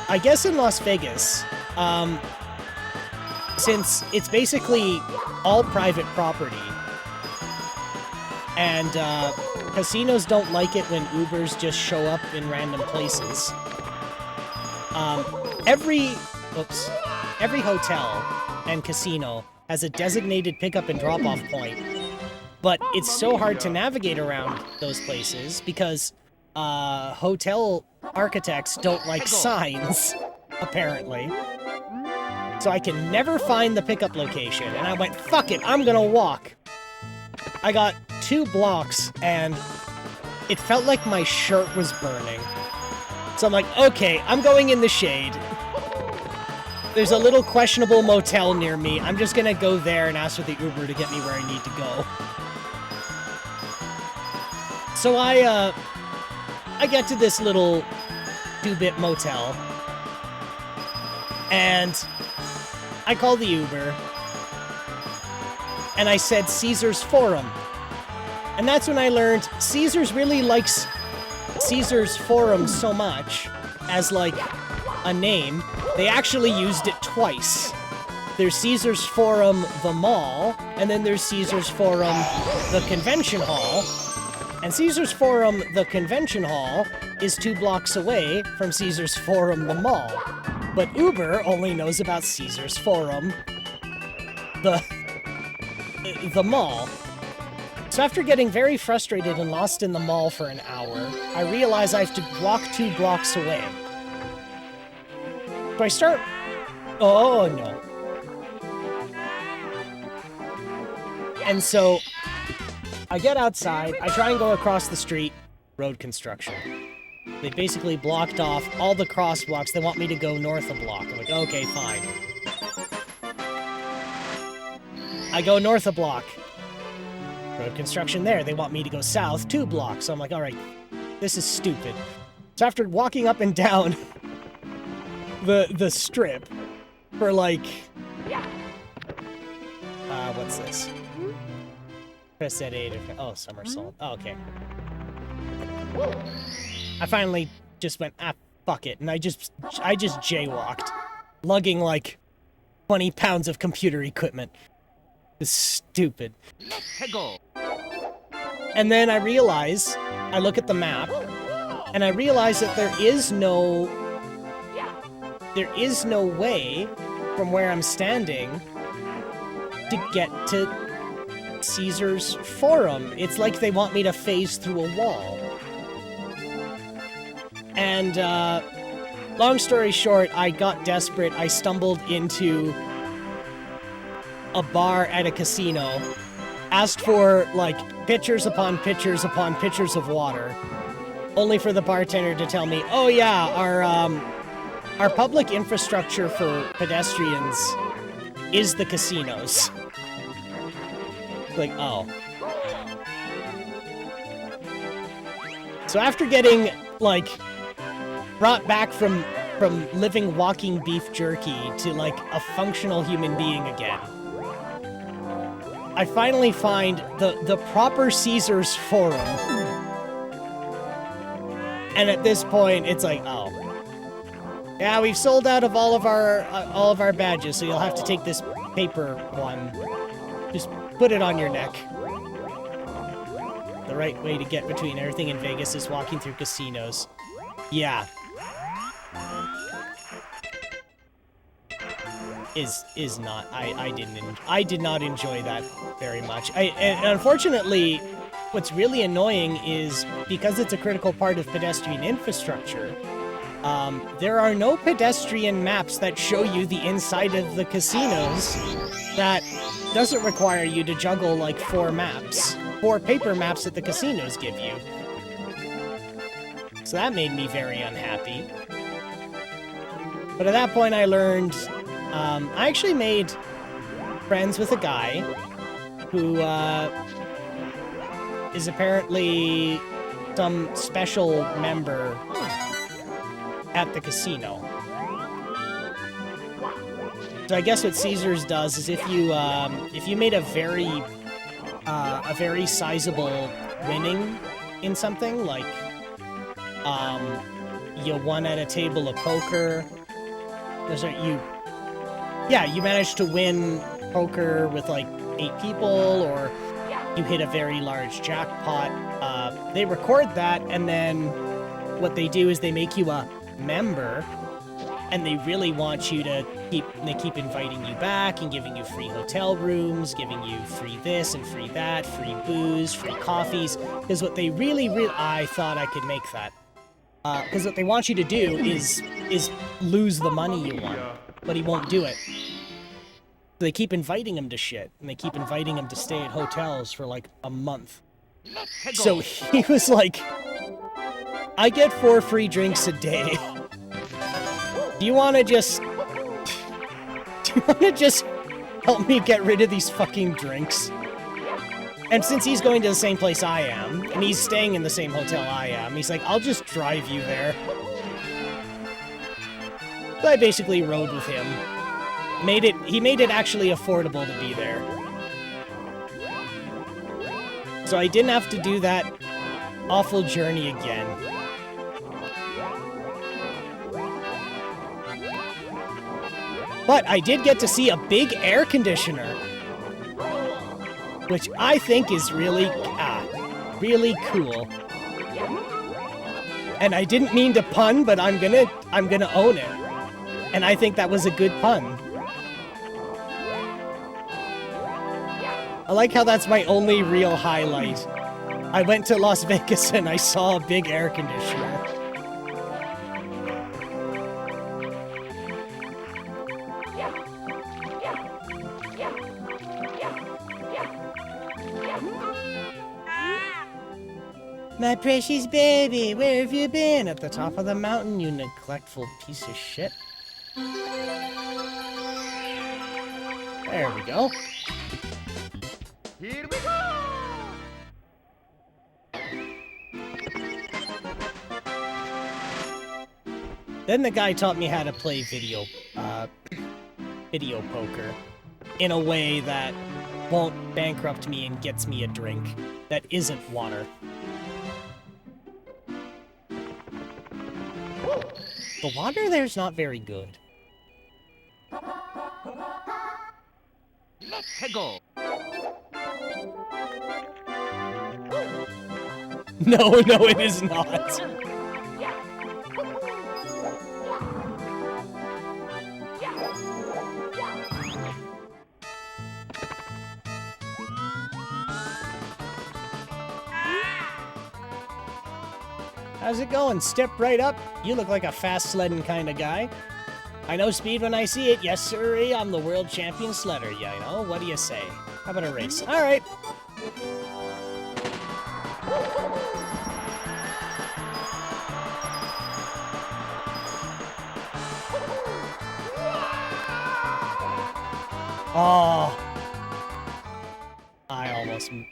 I guess in Las Vegas, since it's basically all private property, and casinos don't like it when Ubers just show up in random places. Every hotel and casino has a designated pickup and drop-off point, but it's so hard to navigate around those places because hotel architects don't like signs, apparently. So I can never find the pickup location, and I went, fuck it, I'm gonna walk. I got 2 blocks, and it felt like my shirt was burning. So I'm like, okay, I'm going in the shade. There's a little questionable motel near me. I'm just gonna go there and ask for the Uber to get me where I need to go. So I get to this little 2-bit motel, and I call the Uber, and I said Caesar's Forum. And that's when I learned Caesar's really likes Caesar's Forum so much as, like, a name. They actually used it twice. There's Caesar's Forum, the mall, and then there's Caesar's Forum, the convention hall. And Caesar's Forum, the convention hall, is 2 blocks away from Caesar's Forum, the mall. But Uber only knows about Caesar's Forum, the mall. So after getting very frustrated and lost in the mall for an hour, I realize I have to walk 2 blocks away. So I start... Oh, no. And so I get outside, I try and go across the street, road construction. They basically blocked off all the crosswalks. They want me to go north a block. I'm like, okay, fine. I go north a block. Road construction there. They want me to go south 2 blocks. So I'm like, all right, this is stupid. So after walking up and down the strip for like... what's this? Press that 8. Oh, somersault. Oh, okay. I finally just went, fuck it, and I just jaywalked, lugging like 20 pounds of computer equipment. It's stupid. Let's go. And then I realize, I look at the map, and I realize that there is no way from where I'm standing to get to Caesar's Forum. It's like they want me to phase through a wall. And, long story short, I got desperate. I stumbled into a bar at a casino, asked for, like, pitchers upon pitchers upon pitchers of water, only for the bartender to tell me, oh yeah, our public infrastructure for pedestrians is the casinos. Like, oh. So after getting, like, brought back from living walking beef jerky to, like, a functional human being again, I finally find the proper Caesar's Forum. And at this point, it's like, oh. Yeah, we've sold out of all of our badges, so you'll have to take this paper one. Just put it on your neck. The right way to get between everything in Vegas is walking through casinos. Yeah. Is not. I did not enjoy that very much. And unfortunately, what's really annoying is because it's a critical part of pedestrian infrastructure, there are no pedestrian maps that show you the inside of the casinos that doesn't require you to juggle like 4 paper maps that the casinos give you. So that made me very unhappy. But at that point I learned, I actually made friends with a guy who is apparently some special member at the casino. So I guess what Caesars does is if you made a very sizable winning in something, like you won at a table of poker. You managed to win poker with like 8 people, or you hit a very large jackpot. They record that, and then what they do is they make you a member, and they really want you to keep inviting you back and giving you free hotel rooms, giving you free this and free that, free booze, free coffees. Because what they really, I thought I could make that. Because what they want you to do is lose the money you won, but he won't do it. They keep inviting him to shit, and they keep inviting him to stay at hotels for like a month. So he was like, I get 4 free drinks a day. Do you want to just help me get rid of these fucking drinks? And since he's going to the same place I am, and he's staying in the same hotel I am, he's like, I'll just drive you there. So I basically rode with him. He made it actually affordable to be there. So I didn't have to do that awful journey again. But I did get to see a big air conditioner, which I think is really cool. And I didn't mean to pun, but I'm gonna own it. And I think that was a good pun. I like how that's my only real highlight. I went to Las Vegas and I saw a big air conditioner. My precious baby, where have you been? At the top of the mountain, you neglectful piece of shit. There we go. Here we go! Then the guy taught me how to play video poker in a way that won't bankrupt me and gets me a drink that isn't water. The water there's not very good. Let's go! No, it is not. How's it going? Step right up. You look like a fast sledding kind of guy. I know speed when I see it. Yes, sirree. I'm the world champion sledder. Yeah, I know. What do you say? How about a race? All right. Oh.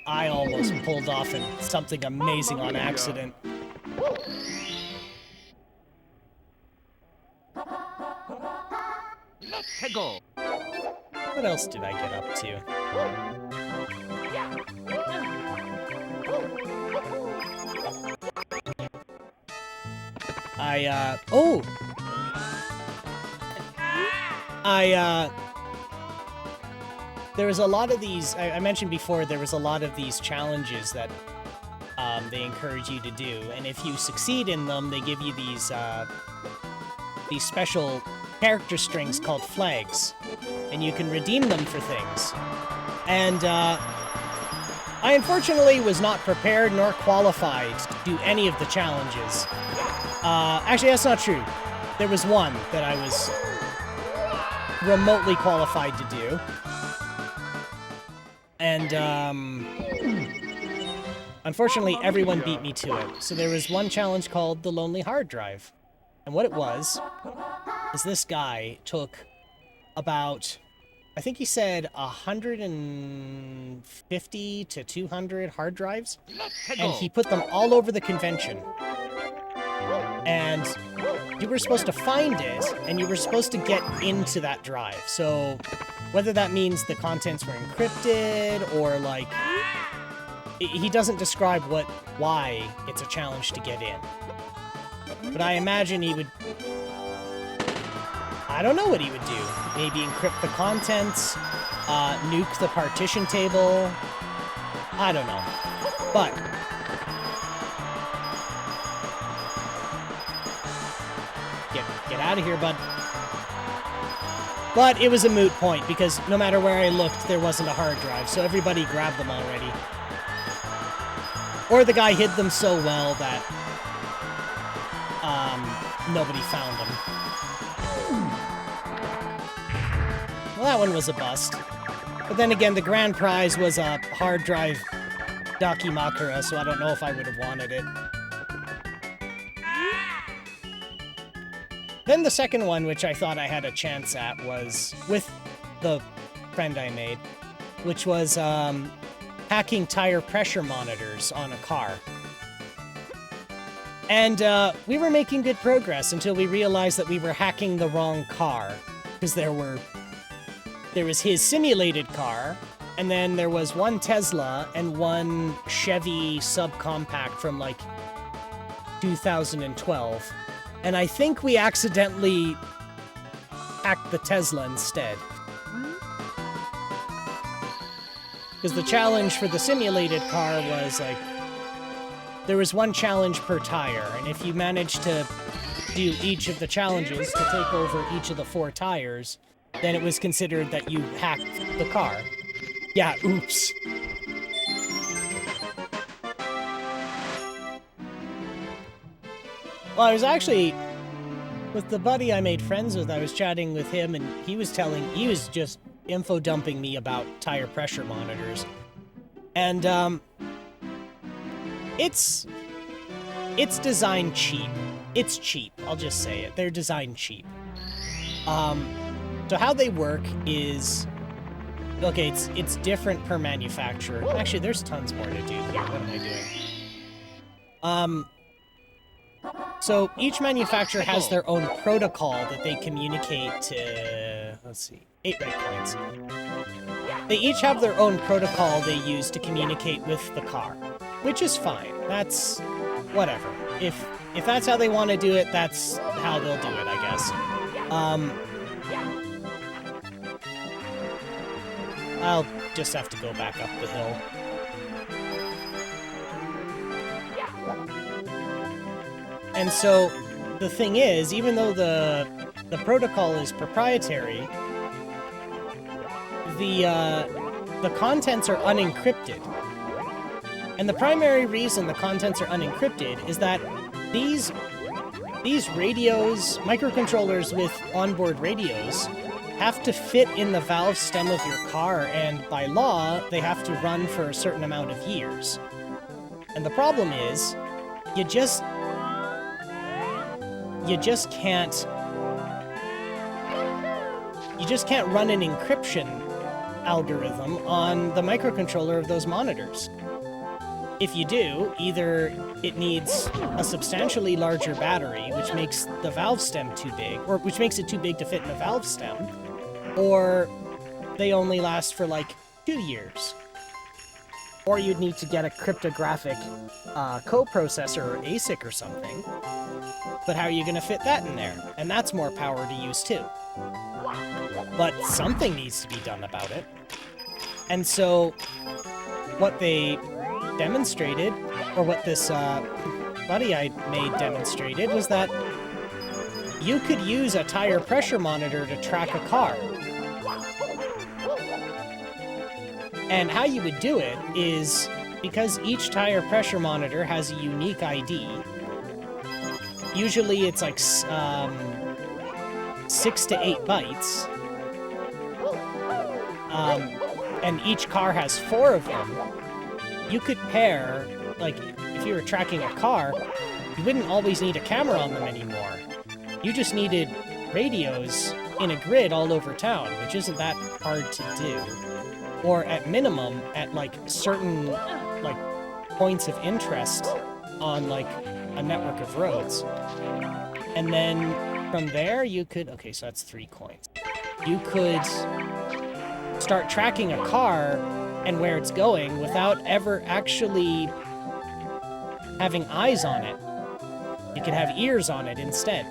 I almost pulled off something amazing on accident. Let's go! What else did I get up to? There was a lot of these, I mentioned before, there was a lot of these challenges that they encourage you to do, and if you succeed in them, they give you these special character strings called flags, and you can redeem them for things. And I unfortunately was not prepared nor qualified to do any of the challenges. Actually, that's not true. There was one that I was remotely qualified to do. And Unfortunately, everyone beat me to it. So there was one challenge called the Lonely Hard Drive. And what it was is this guy took about, I think he said 150 to 200 hard drives, and he put them all over the convention. And you were supposed to find it, and you were supposed to get into that drive. So whether that means the contents were encrypted or like, he doesn't describe why it's a challenge to get in. But I imagine he would, I don't know what he would do. Maybe encrypt the contents, nuke the partition table. I don't know. But get out of here, bud. But it was a moot point because no matter where I looked, there wasn't a hard drive, so everybody grabbed them already. Or the guy hid them so well that nobody found them. Well, that one was a bust. But then again, the grand prize was a hard drive Dakimakura, so I don't know if I would have wanted it. Then the second one, which I thought I had a chance at, was with the friend I made, which was hacking tire pressure monitors on a car. And we were making good progress until we realized that we were hacking the wrong car. Because there was his simulated car, and then there was one Tesla and one Chevy subcompact from like 2012. And I think we accidentally hacked the Tesla instead. Because the challenge for the simulated car was like, there was one challenge per tire, and if you managed to do each of the challenges to take over each of the 4 tires, then it was considered that you hacked the car. Yeah, oops. Well, I was actually, with the buddy I made friends with, I was chatting with him, and he was just info dumping me about tire pressure monitors. And, it's designed cheap. It's cheap, I'll just say it. They're designed cheap. So how they work is, okay, it's different per manufacturer. Actually, there's tons more to do here. What am I doing? So each manufacturer has their own protocol that they communicate to, let's see, 8 red points. They each have their own protocol they use to communicate with the car, which is fine. That's whatever. If that's how they want to do it, that's how they'll do it, I guess. I'll just have to go back up the hill. And so, the thing is, even though the protocol is proprietary, the contents are unencrypted. And the primary reason the contents are unencrypted is that these radios, microcontrollers with onboard radios, have to fit in the valve stem of your car, and by law, they have to run for a certain amount of years. And the problem is, you just can't run an encryption algorithm on the microcontroller of those monitors. If you do, either it needs a substantially larger battery, which makes the valve stem too big, or which makes it too big to fit in the valve stem, or they only last for like 2 years. Or you'd need to get a cryptographic coprocessor or ASIC or something. But how are you going to fit that in there? And that's more power to use too. But something needs to be done about it. And so what they demonstrated, or what this buddy I made demonstrated, was that you could use a tire pressure monitor to track a car. And how you would do it is, because each tire pressure monitor has a unique ID, usually it's like 6 to 8 bytes, and each car has 4 of them. You could pair like, if you were tracking a car, you wouldn't always need a camera on them anymore. You just needed radios in a grid all over town, which isn't that hard to do. Or at minimum, at, like, certain, like, points of interest on, like, a network of roads. And then from there, you could... Okay, so that's 3 coins. You could start tracking a car and where it's going without ever actually having eyes on it. You could have ears on it instead.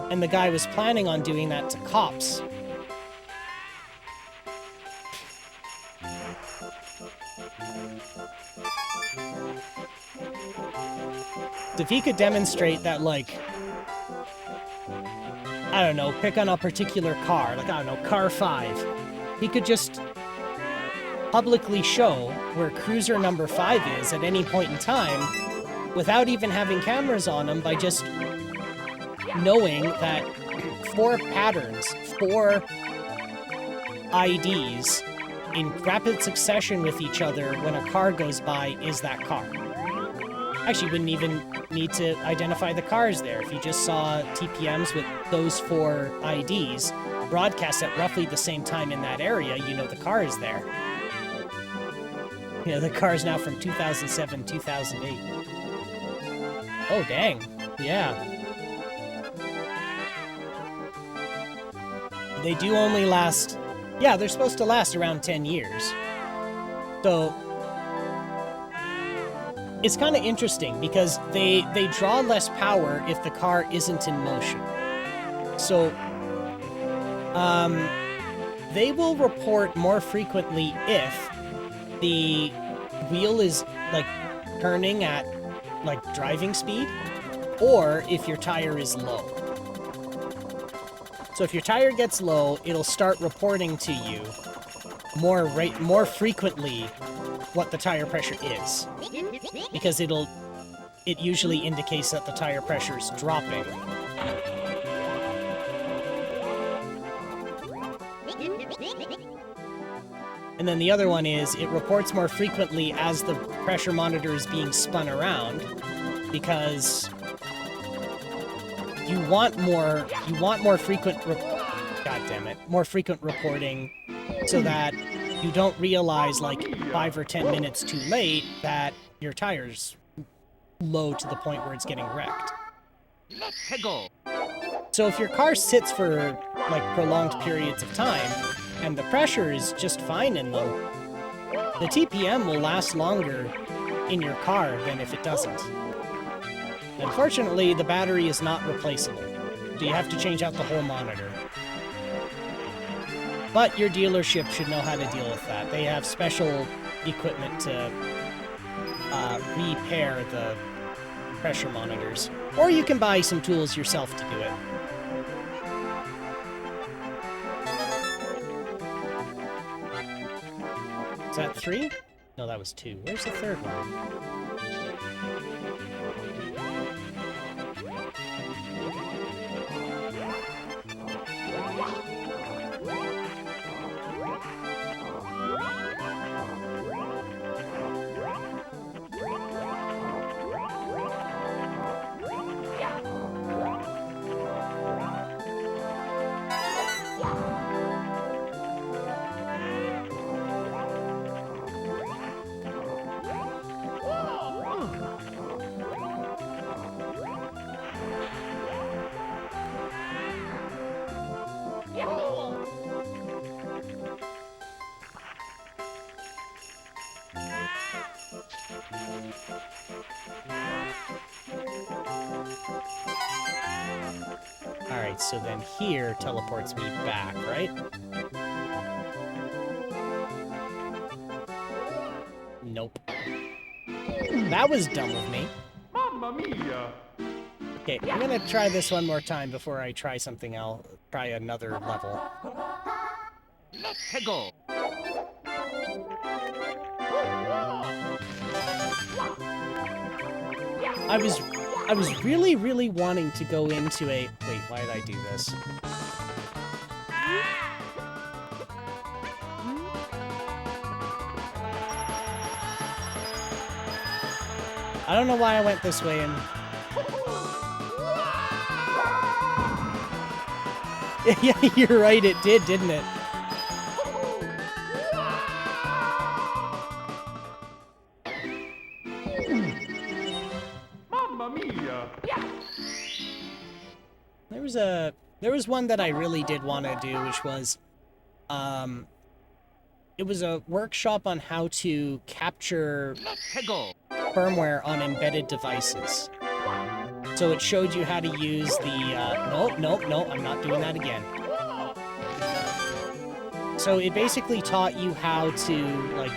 And the guy was planning on doing that to cops. If he could demonstrate that, like, I don't know, pick on a particular car, like, I don't know, car 5. He could just publicly show where cruiser number 5 is at any point in time without even having cameras on him, by just knowing that 4 patterns, 4 IDs in rapid succession with each other when a car goes by is that car. Actually, you wouldn't even need to identify the cars there. If you just saw TPMs with those 4 IDs broadcast at roughly the same time in that area, you know the car is there. You know, the car is now from 2007, 2008. Oh, dang. Yeah. They do only last... Yeah, they're supposed to last around 10 years. So... It's kind of interesting because they draw less power if the car isn't in motion. So, they will report more frequently if the wheel is, like, turning at, like, driving speed, or if your tire is low. So if your tire gets low, it'll start reporting to you more frequently what the tire pressure is, because it usually indicates that the tire pressure is dropping. And then the other one is it reports more frequently as the pressure monitor is being spun around, because you want more frequent more frequent reporting, so that you don't realize, like, 5 or 10 minutes too late that your tire's low to the point where it's getting wrecked. Let's go. So if your car sits for, like, prolonged periods of time, and the pressure is just fine in them, the TPM will last longer in your car than if it doesn't. Unfortunately, the battery is not replaceable, so you have to change out the whole monitor. But your dealership should know how to deal with that. They have special equipment to repair the pressure monitors. Or you can buy some tools yourself to do it. Is that 3? No, that was 2. Where's the third one? Alright, so then here teleports me back, right? Nope. That was dumb of me. Mamma mia. Okay, I'm gonna try this one more time before I try something else. Try another level. Let's go. I was really wanting to go into a... Wait, why did I do this? I don't know why I went this way and... Yeah, you're right, it did, didn't it? Mamma mia! There was one that I really did want to do, which was, it was a workshop on how to capture Peggle! firmware on embedded devices. So it showed you how to use the, nope, I'm not doing that again. So it basically taught you how to, like,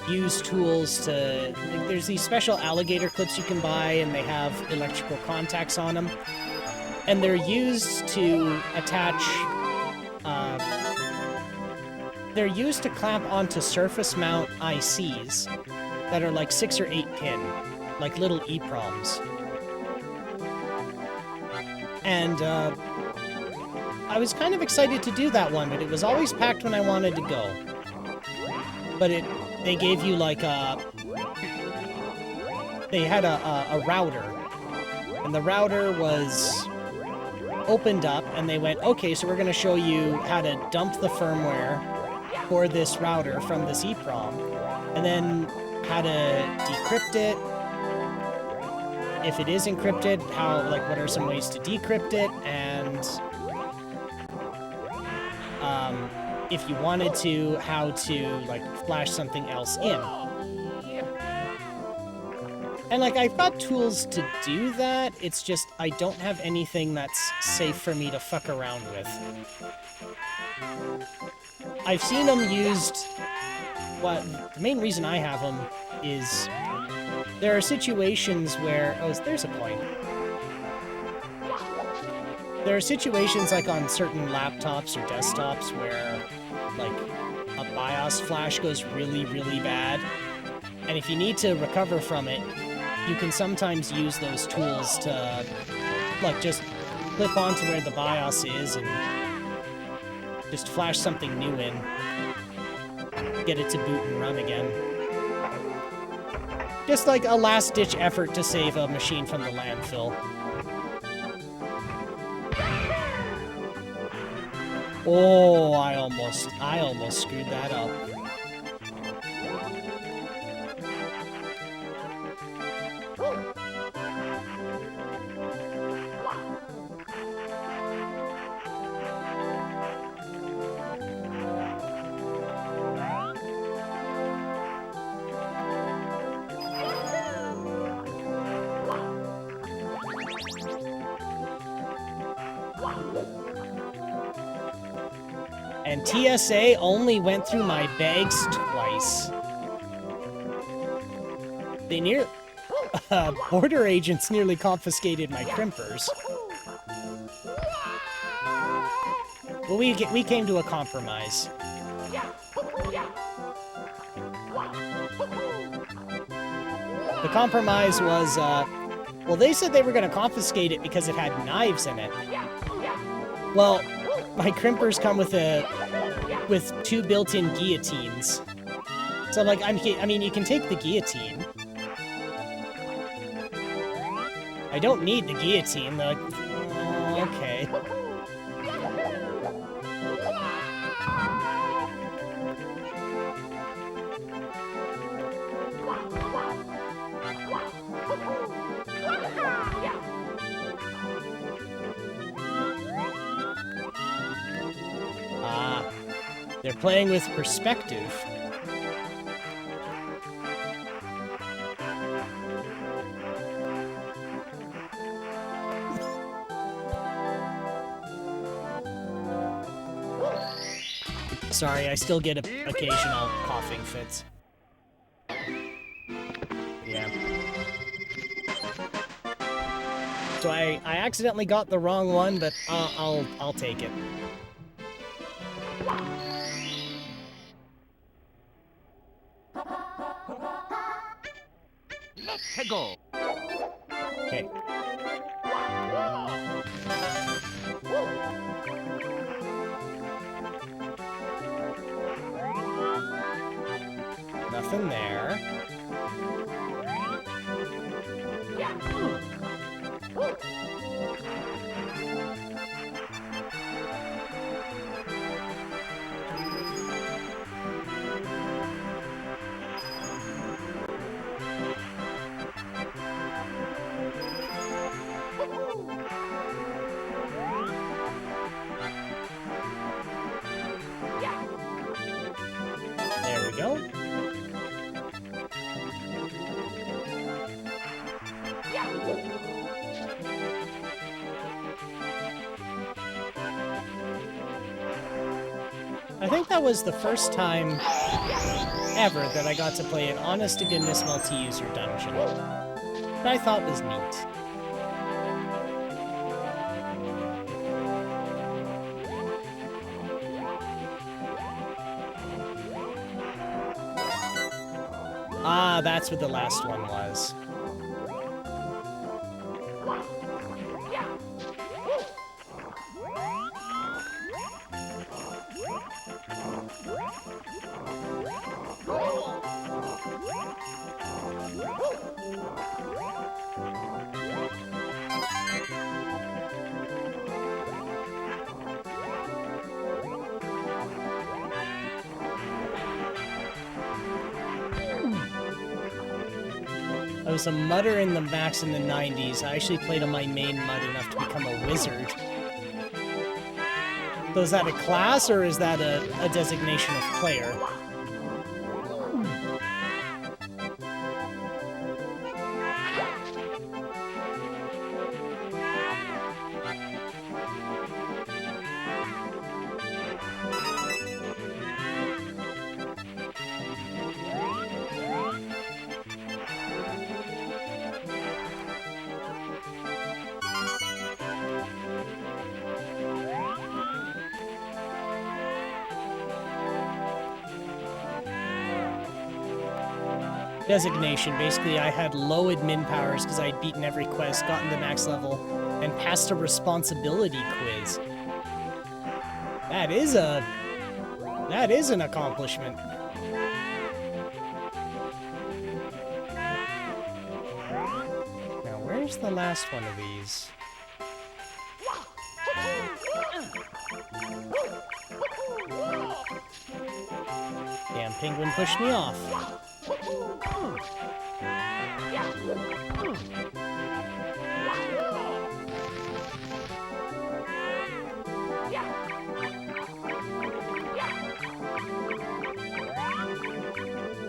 use tools to, like, there's these special alligator clips you can buy, and they have electrical contacts on them. And they're used to attach, they're used to clamp onto surface mount ICs that are like 6 or 8 pin, like little EEPROMs. And I was kind of excited to do that one, but it was always packed when I wanted to go. But they gave you like they had a router, and the router was opened up, and they went, okay, so we're going to show you how to dump the firmware for this router from this EEPROM, and then how to decrypt it. If it is encrypted, what are some ways to decrypt it, and if you wanted to, how to, like, flash something else in. And, like, I've got tools to do that, it's just I don't have anything that's safe for me to fuck around with. I've seen them used... the main reason I have them is there are situations where... Oh, there's a point. There are situations, like, on certain laptops or desktops where, like, a BIOS flash goes really, really bad. And if you need to recover from it, you can sometimes use those tools to, like, just clip onto where the BIOS is and just flash something new in. Get it to boot and run again. Just like a last-ditch effort to save a machine from the landfill. Oh, I almost screwed that up. And TSA only went through my bags twice. They border agents nearly confiscated my crimpers. Well, we came to a compromise. The compromise was, well, they said they were going to confiscate it because it had knives in it. Well, my crimpers come with 2 built-in guillotines. So, like, I mean, you can take the guillotine. I don't need the guillotine, like, okay. They're playing with perspective. Sorry, I still get occasional coughing fits. Yeah. So I accidentally got the wrong one, but I'll take it. Let's go. Okay. Nothing there. I think that was the first time ever that I got to play an honest-to-goodness multi-user dungeon. That I thought was neat. Ah, that's what the last one was. I was a mudder in the max in the 90s. I actually played on my main mud enough to become a wizard. So is that a class, or is that a designation of player? Designation. Basically, I had low admin powers because I'd beaten every quest, gotten to max level, and passed a responsibility quiz. That is an accomplishment. Now, where's the last one of these? Damn penguin pushed me off.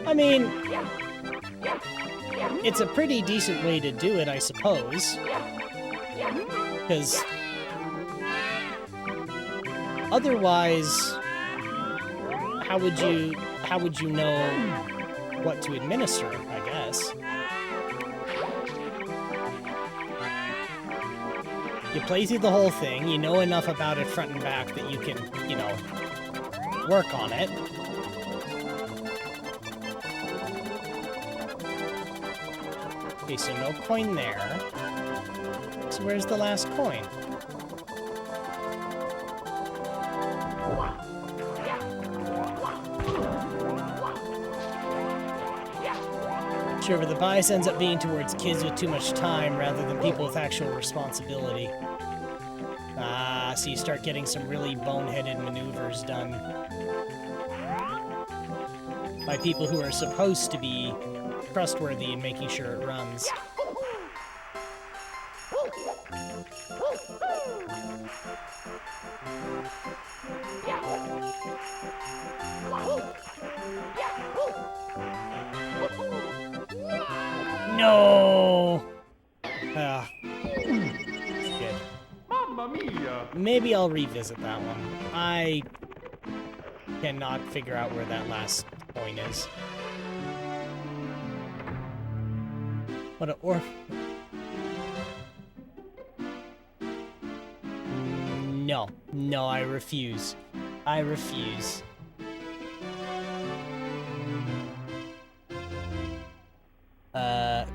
I mean, it's a pretty decent way to do it, I suppose. Because otherwise, how would you know what to administer, I guess? You play through the whole thing, you know enough about it front and back that you can, you know, work on it. Okay, so no coin there. So where's the last coin? Sure, but the bias ends up being towards kids with too much time rather than people with actual responsibility. Ah, so you start getting some really boneheaded maneuvers done by people who are supposed to be trustworthy in making sure it runs. No! Ah. Good. Mamma mia! Maybe I'll revisit that one. I cannot figure out where that last coin is. What a No. No, I refuse. I refuse.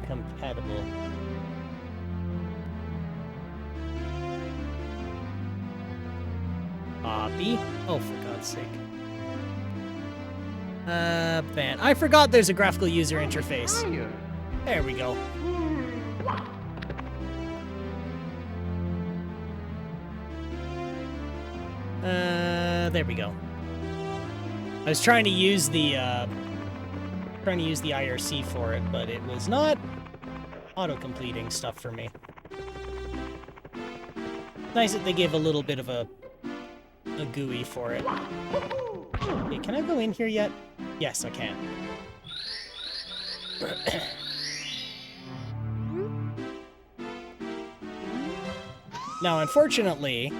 Compatible. Hobby? Oh, for God's sake. Man. I forgot there's a graphical user interface. There we go. There we go. I was trying to use the IRC for it, but it was not auto-completing stuff for me. Nice that they gave a little bit of a GUI for it. Okay, can I go in here yet? Yes, I can. Now, unfortunately,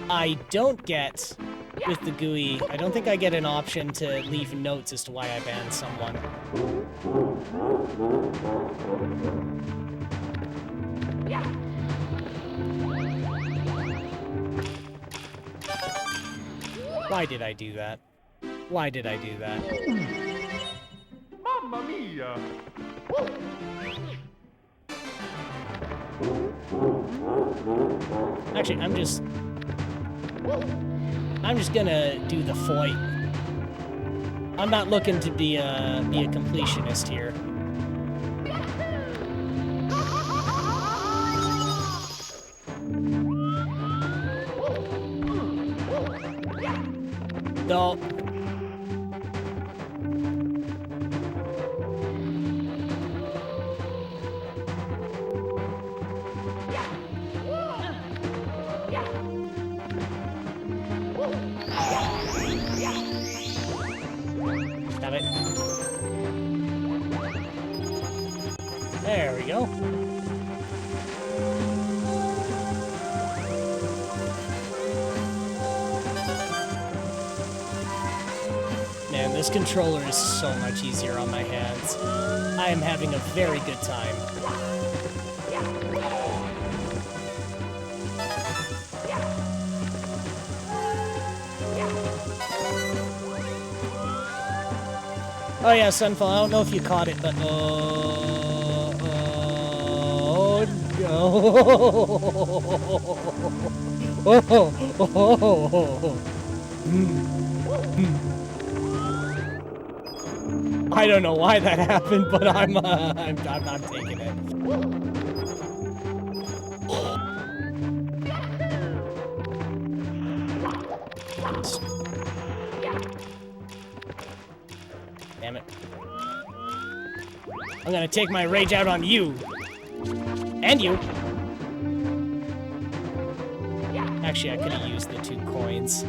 I don't get with the GUI, I don't think I get an option to leave notes as to why I banned someone. Why did I do that? Why did I do that? Mamma mia! Actually, I'm just gonna do the foil. I'm not looking to be a completionist here. No. Have it. There we go. Man, this controller is so much easier on my hands. I am having a very good time. Oh yeah, Sunfall, I don't know if you caught it, but oh no. I don't know why that happened, but I'm taking it. Damn it. I'm gonna take my rage out on you. And you. Actually, I could have used the 2 coins.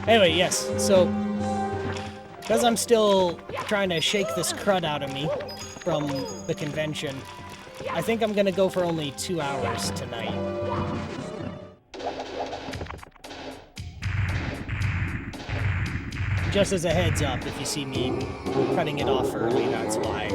Anyway, yes, so because I'm still trying to shake this crud out of me from the convention, I think I'm gonna go for only 2 hours tonight. Just as a heads up, if you see me cutting it off early, that's why.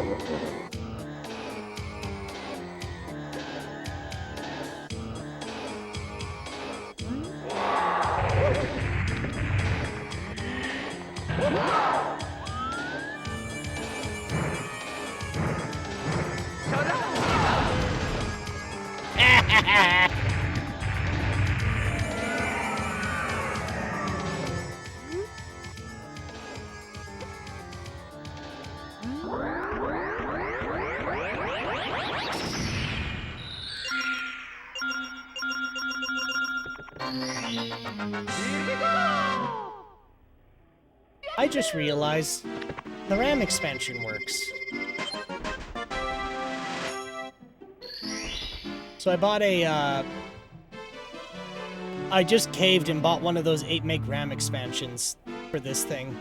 I just realized the RAM expansion works. So I bought I just caved and bought one of those 8 meg RAM expansions for this thing.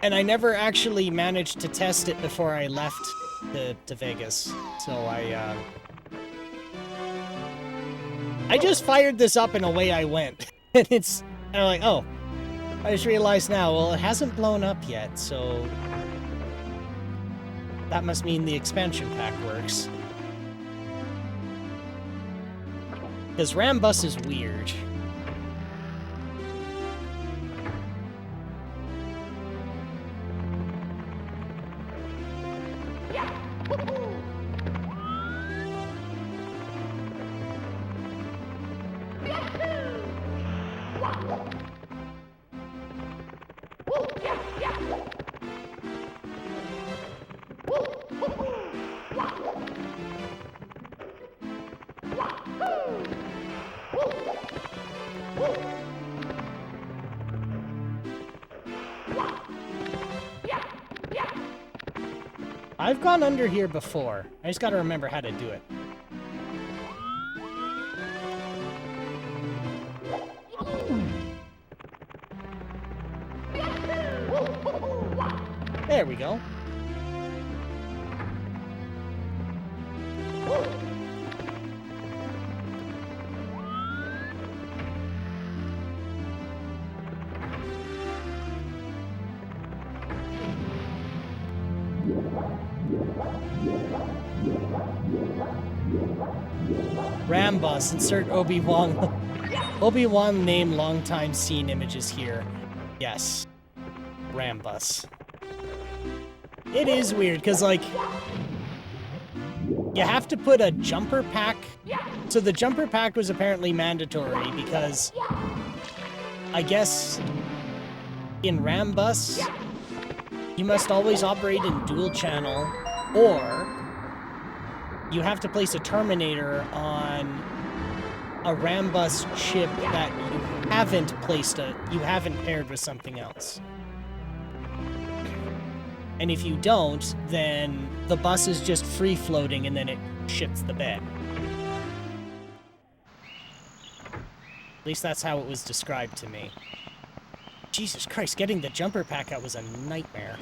And I never actually managed to test it before I left to Vegas. So I just fired this up and away I went. And I'm like, oh, I just realized now, well, it hasn't blown up yet, so that must mean the expansion pack works. Because Rambus is weird. I've gone under here before. I just gotta remember how to do it. There we go. Rambus, insert Obi-Wan. Obi-Wan name, longtime scene images here. Yes. Rambus. It is weird, because, like, you have to put a jumper pack. So the jumper pack was apparently mandatory because I guess in Rambus, you must always operate in dual channel, or you have to place a terminator on a Rambus chip that you haven't paired with something else. And if you don't, then the bus is just free floating and then it shits the bed. At least that's how it was described to me. Jesus Christ, getting the jumper pack out was a nightmare.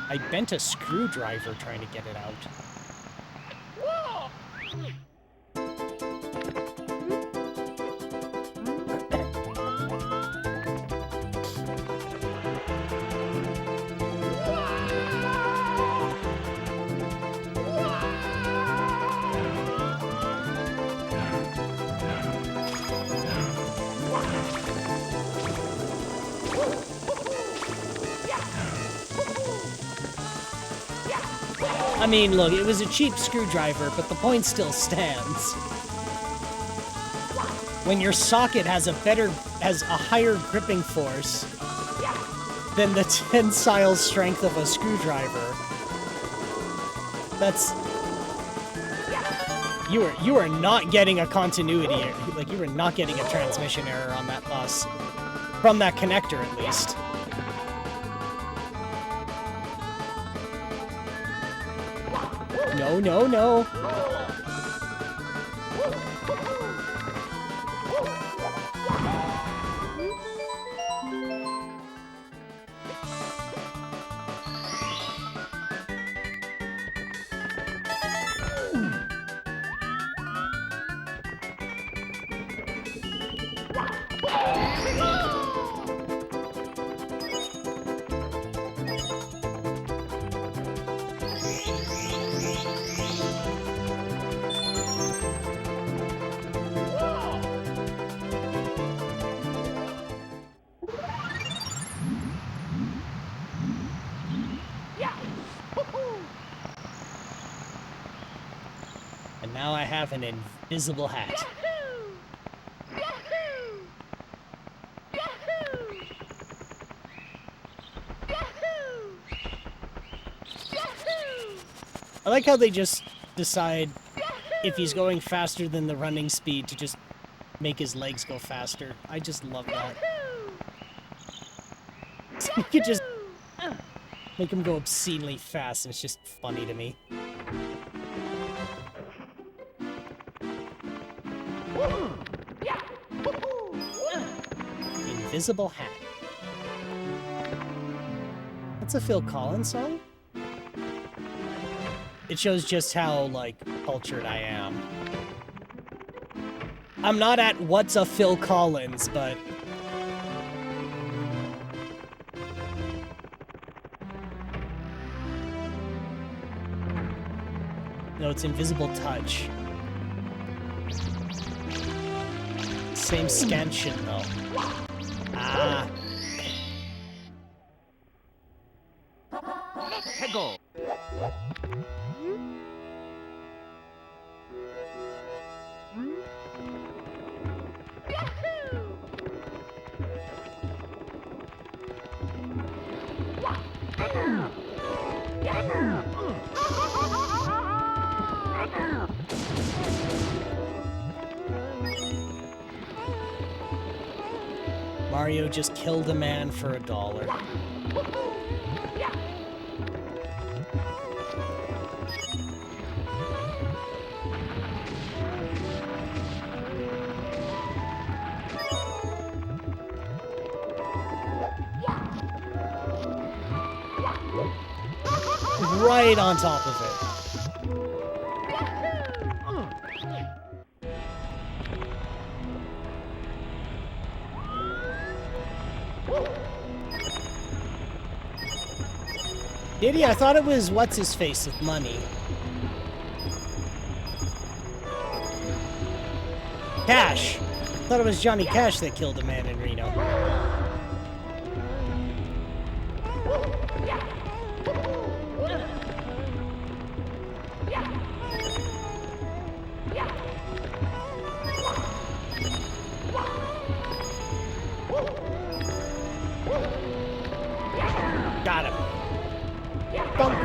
I bent a screwdriver trying to get it out. I mean, look, it was a cheap screwdriver, but the point still stands. When your socket has a higher gripping force than the tensile strength of a screwdriver, that's... You are not getting a continuity, like, you are not getting a transmission error on that bus. From that connector, at least. No, no, no. And now I have an invisible hat. I like how they just decide if he's going faster than the running speed to just make his legs go faster. I just love that. So you could just make him go obscenely fast, and it's just funny to me. Invisible hat. That's a Phil Collins song? It shows just how, like, cultured I am. I'm not at what's a Phil Collins, but... No, it's Invisible Touch. Same scansion, though. Ah. Hegel. Mario just killed a man for $1. Right on top of it. Did he? I thought it was what's-his-face with money. Cash! I thought it was Johnny Cash that killed a man in Reno. Got him. Bunk.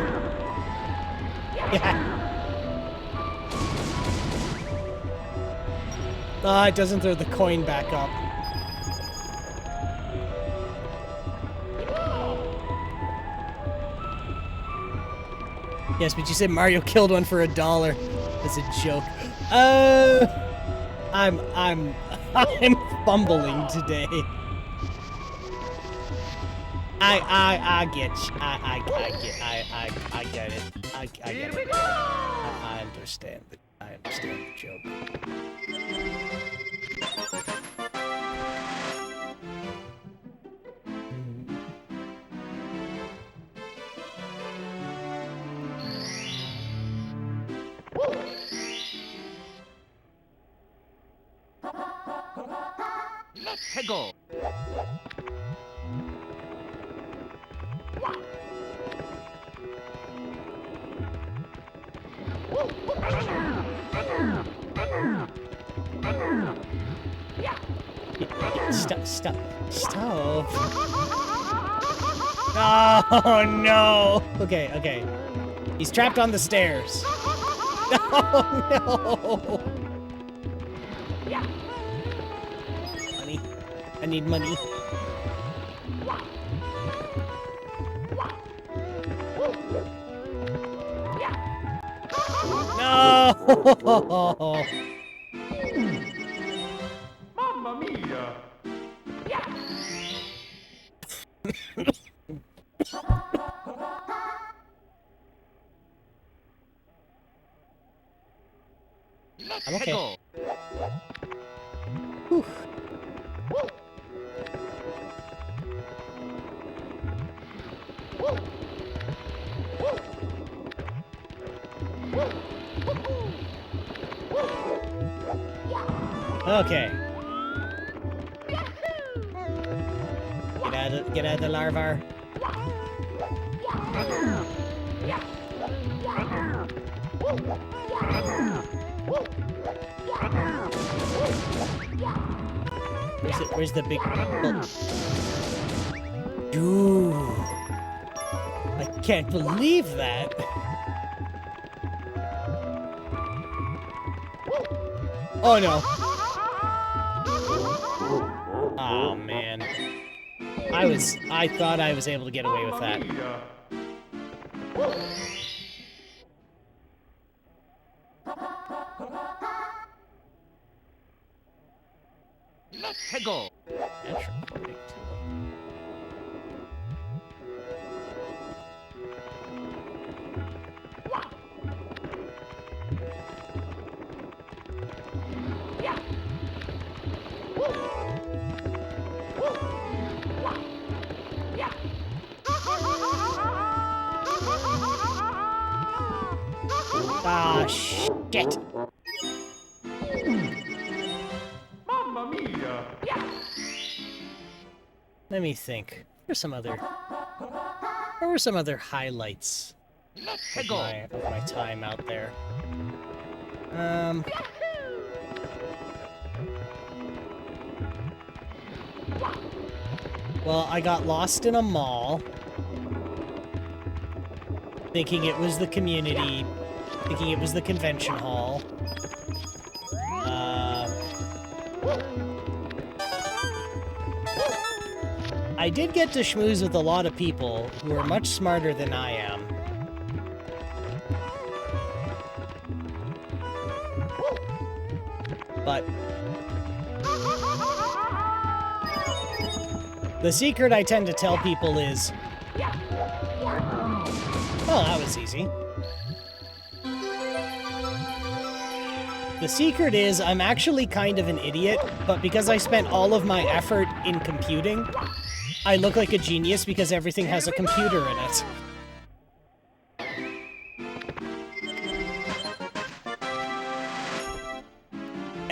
Yeah. Ah, it doesn't throw the coin back up. Yes, but you said Mario killed one for $1. That's a joke. I'm fumbling today. I get you. I get it. I get it. I understand. I understand the joke. Let's go. Stop. Oh, no. Okay. He's trapped on the stairs. Oh, no. Money. I need money. No. Mamma mia. I'm okay. Go. Whew. Okay. Get out of the larvar. Where's the big... Dude. I can't believe that. Oh no. Oh man. I thought I was able to get away with that. Let's go. That's recording too. Ah, shit. Mamma mia. Let me think. Where were some other highlights Let's of go. my time out there? Well, I got lost in a mall, thinking it was the community, thinking it was the convention hall. I did get to schmooze with a lot of people who are much smarter than I am. But the secret I tend to tell people is, oh, that was easy. The secret is I'm actually kind of an idiot, but because I spent all of my effort in computing, I look like a genius because everything has a computer in it.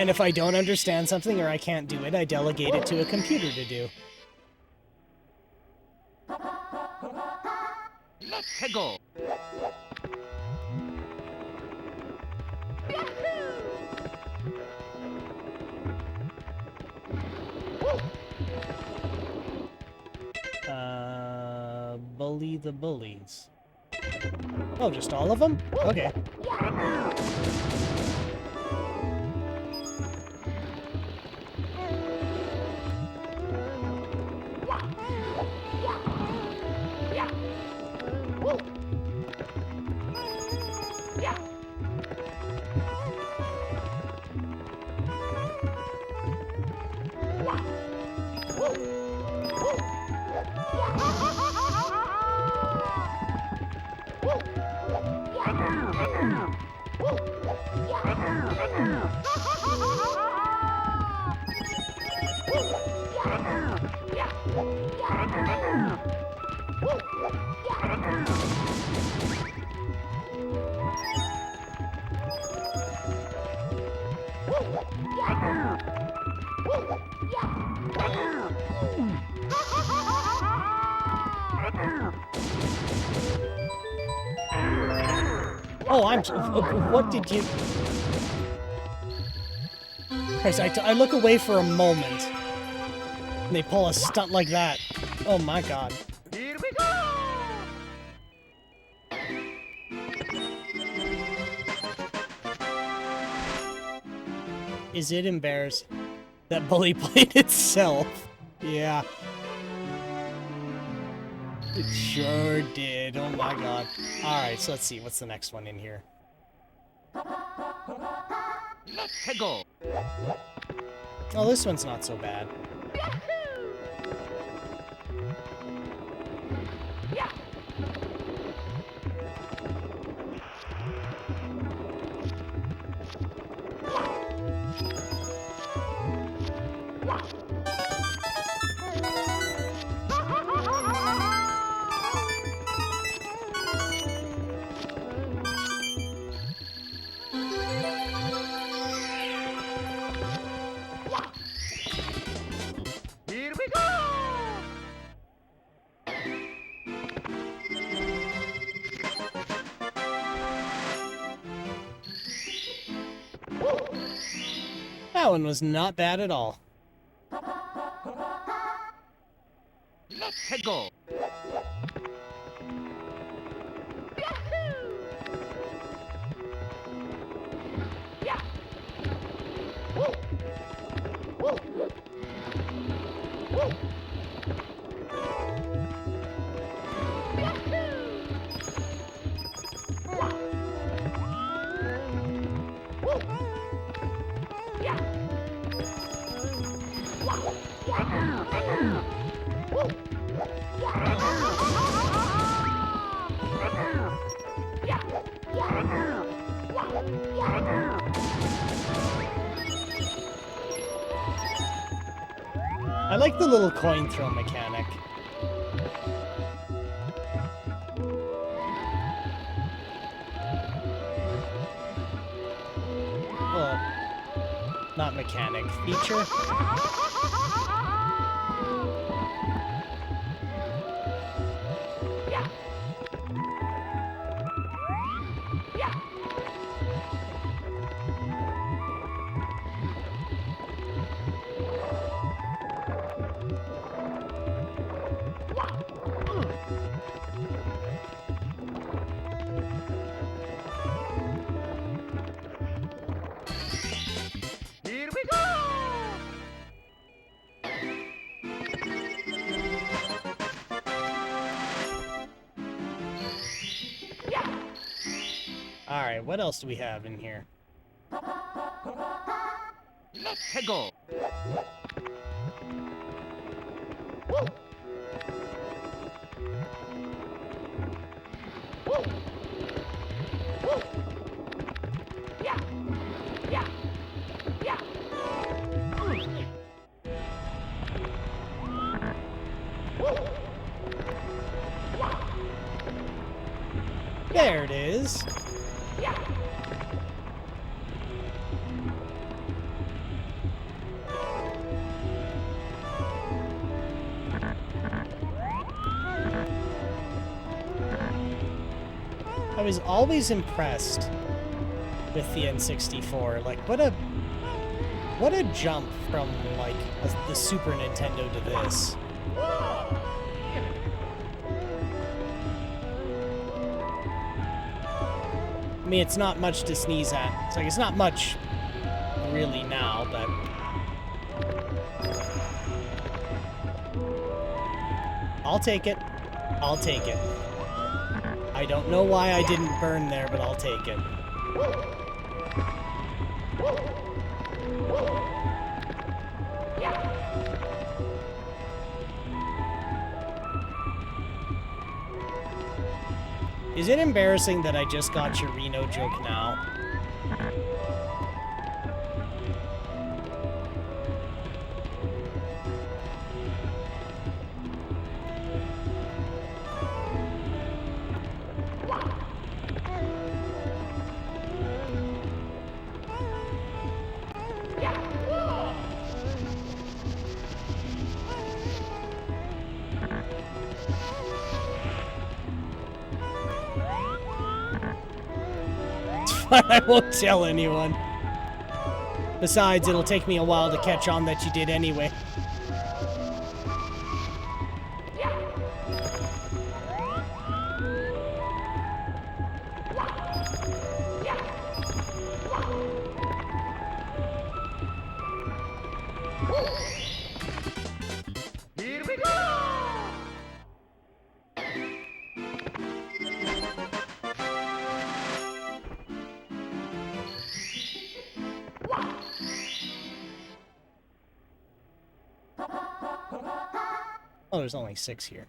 And if I don't understand something or I can't do it, I delegate it to a computer to do. Let's go. Bully the bullies. Oh, just all of them? Okay. Oh, what did you... Okay, so I look away for a moment, and they pull a stunt like that. Oh my god. Here we go. Is it embarrassing? That bully played itself. Yeah. It sure did. Oh my god. Alright, so let's see. What's the next one in here? Let's go. Oh, this one's not so bad. Here we go. That one was not bad at all. Let's go. I like the little coin throw mechanic. Well, not mechanic, feature. Here we go. Alright, what else do we have in here? Let's go. There it is. I was always impressed with the N64. Like, what a jump from, like, the Super Nintendo to this. I mean, it's not much to sneeze at. It's like, it's not much really now, but... I'll take it. I'll take it. I don't know why I didn't burn there, but I'll take it. Is it embarrassing that I just got your Reno joke now? I won't tell anyone. Besides, it'll take me a while to catch on that you did anyway. Here we go! Oh, there's only 6 here.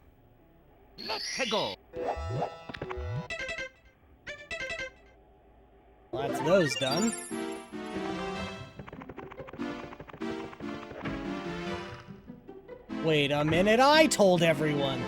Let's go! Well, that's those done. Wait a minute, I told everyone!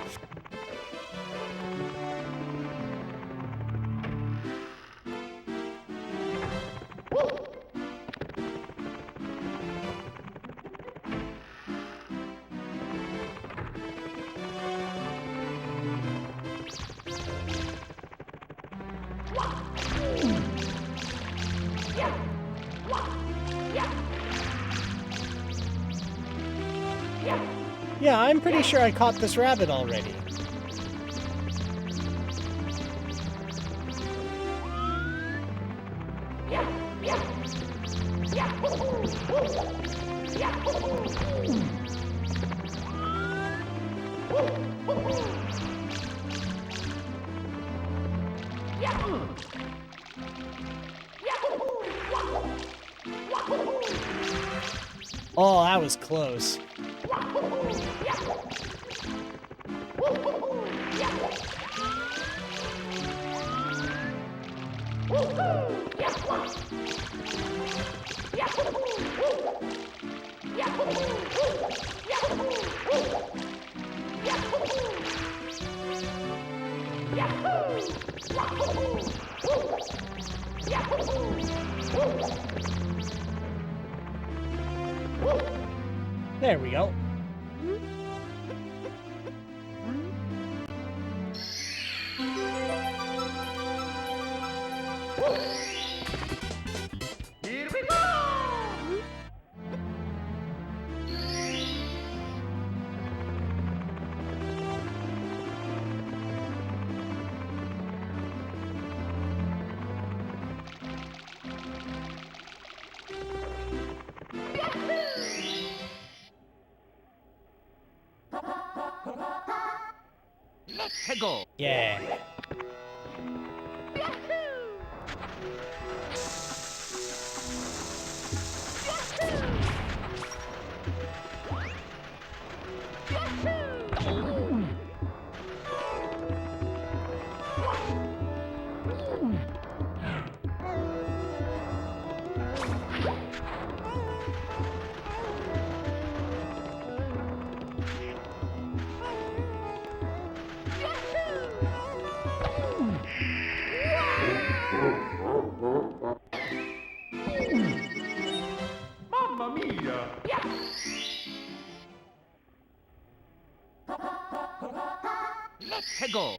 Yeah, I'm pretty sure I caught this rabbit already. Oh, that was close. There we go. Here we go! Let's go! Yeah. Mamma mia! Let's go!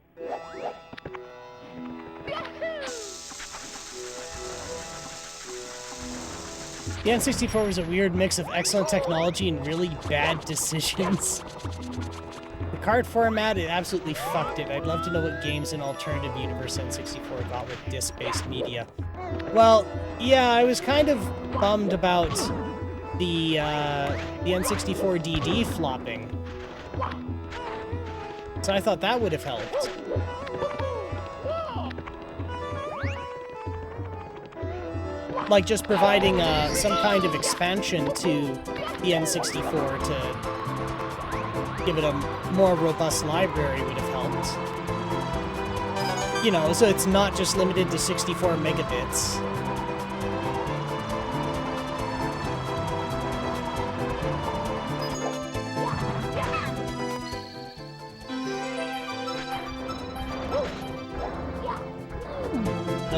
The N64 was a weird mix of excellent technology and really bad decisions. The card format, it absolutely fucked it. I'd love to know what games in Alternative Universe N64 got with disc-based media. Well, yeah, I was kind of bummed about the N64 DD flopping. So I thought that would have helped. Like just providing some kind of expansion to the N64 to give it a more robust library would have helped. You know, so it's not just limited to 64 megabits.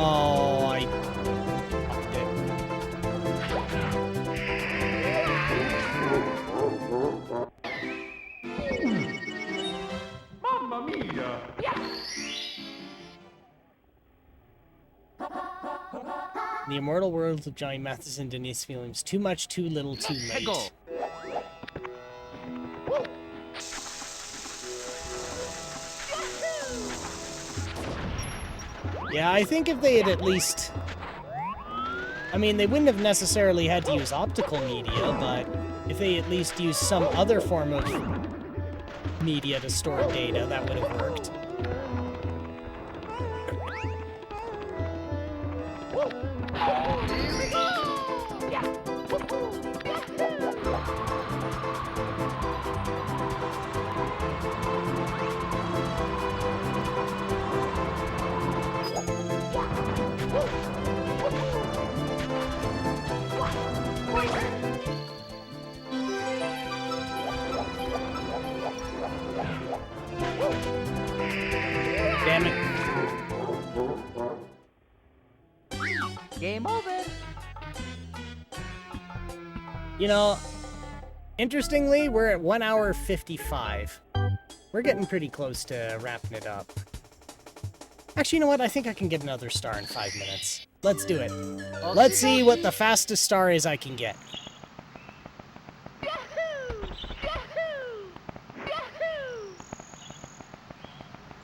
Oh, I fucked it. Mamma mia! The Immortal Worlds of Johnny Mathis and Denise Williams. Too much, too little, too late. Hegel. Yeah, I think if they had at least... I mean, they wouldn't have necessarily had to use optical media, but if they at least used some other form of media to store data, that would have worked. Damn it. Game over. You know, interestingly, we're at 1 hour 55. We're getting pretty close to wrapping it up. Actually, you know what? I think I can get another star in 5 minutes. Let's do it. Let's see what the fastest star is I can get. Yahoo! Yahoo! Yahoo!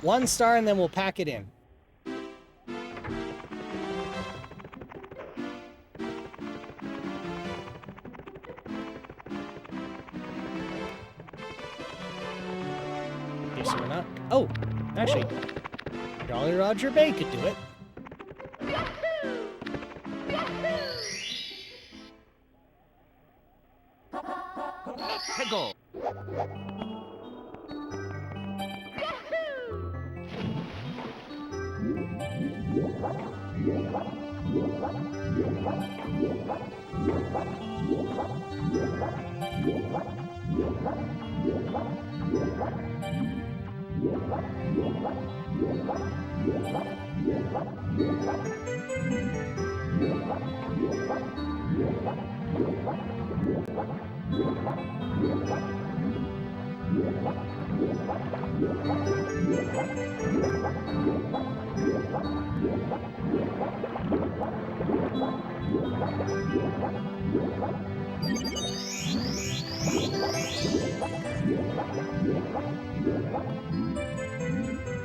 1 star and then we'll pack it in. Okay, so we're not... Oh, actually, Jolly Roger Bay could do it. Yahoo! Yahoo! Hegel.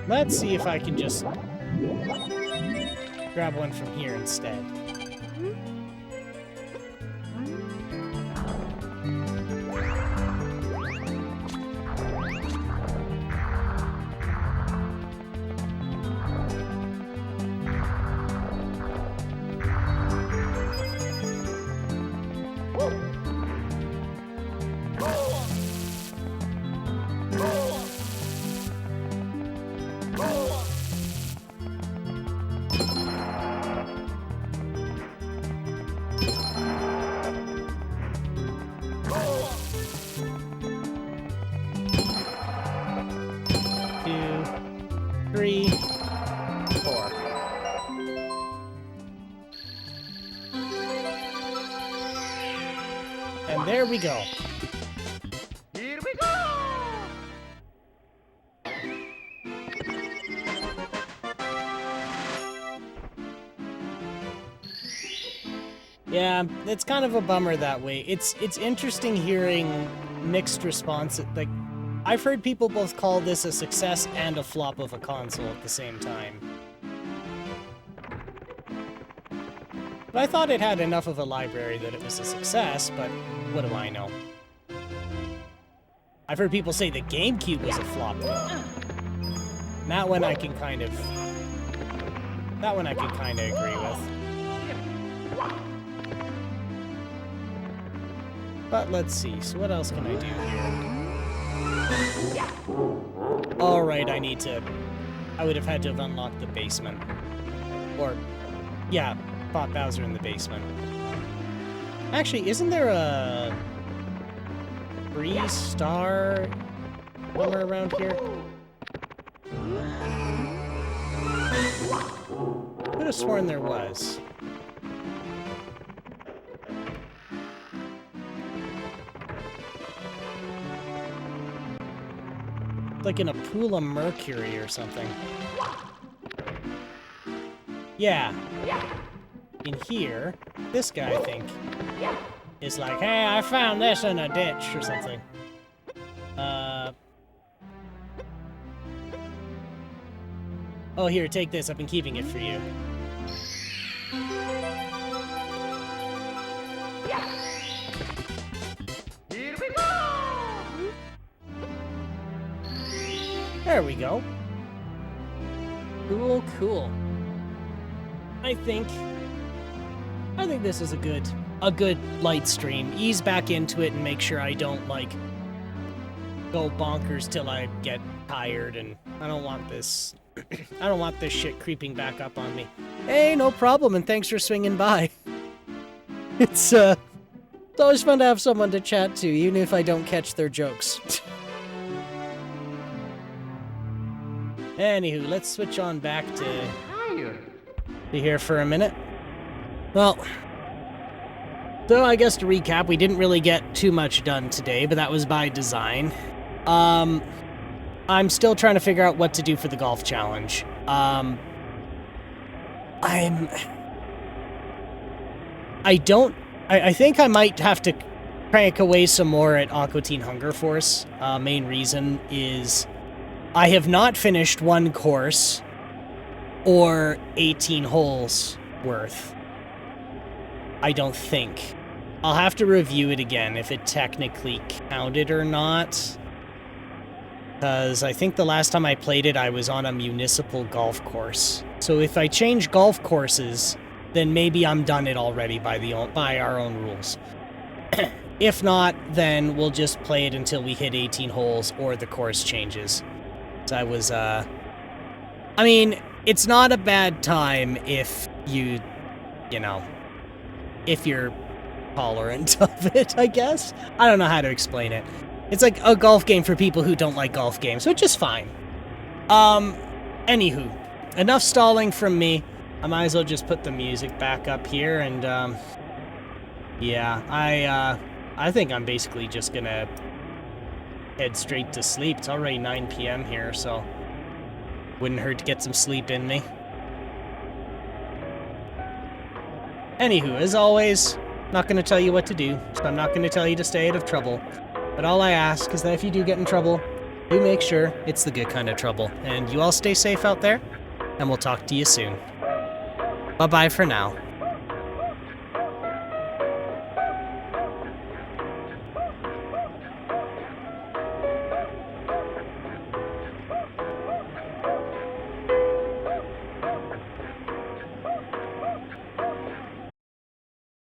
Let's see if I can just grab one from here instead. And there we go. Here we go. Yeah, it's kind of a bummer that way. It's interesting hearing mixed response. Like, I've heard people both call this a success and a flop of a console at the same time. But I thought it had enough of a library that it was a success, but what do I know? I've heard people say the GameCube was a flop, though. That one I can kind of agree with. But let's see, so what else can I do here? Alright, I would have had to have unlocked the basement. Or, yeah, fought Bowser in the basement. Actually, isn't there a free star somewhere around here? Could have sworn there was. Like in a pool of mercury or something. Yeah. In here, this guy, I think, is like, hey, I found this in a ditch or something. Oh, here, take this. I've been keeping it for you. Here we go! There we go. Cool, cool. I think this is a good light stream. Ease back into it and make sure I don't, like, go bonkers till I get tired, and I don't want this I don't want this shit creeping back up on me. Hey, no problem, and thanks for swinging by. It's always fun to have someone to chat to, even if I don't catch their jokes. Anywho, let's switch on back to here for a minute. Well, so I guess to recap, we didn't really get too much done today, but that was by design. I'm still trying to figure out what to do for the golf challenge. I think I might have to crank away some more at Aqua Teen Hunger Force. Main reason is I have not finished one course or 18 holes worth. I don't think. I'll have to review it again if it technically counted or not. Because I think the last time I played it, I was on a municipal golf course. So if I change golf courses, then maybe I'm done it already by our own rules. If not, then we'll just play it until we hit 18 holes or the course changes. So I was, I mean, it's not a bad time if you know, if you're tolerant of it, I guess. I don't know how to explain it. It's like a golf game for people who don't like golf games, which is fine. Anywho, enough stalling from me. I might as well just put the music back up here, and, yeah, I think I'm basically just gonna head straight to sleep. It's already 9 p.m. here, so wouldn't hurt to get some sleep in me. Anywho, as always, not gonna tell you what to do, so I'm not gonna tell you to stay out of trouble. But all I ask is that if you do get in trouble, do make sure it's the good kind of trouble. And you all stay safe out there, and we'll talk to you soon. Bye-bye for now.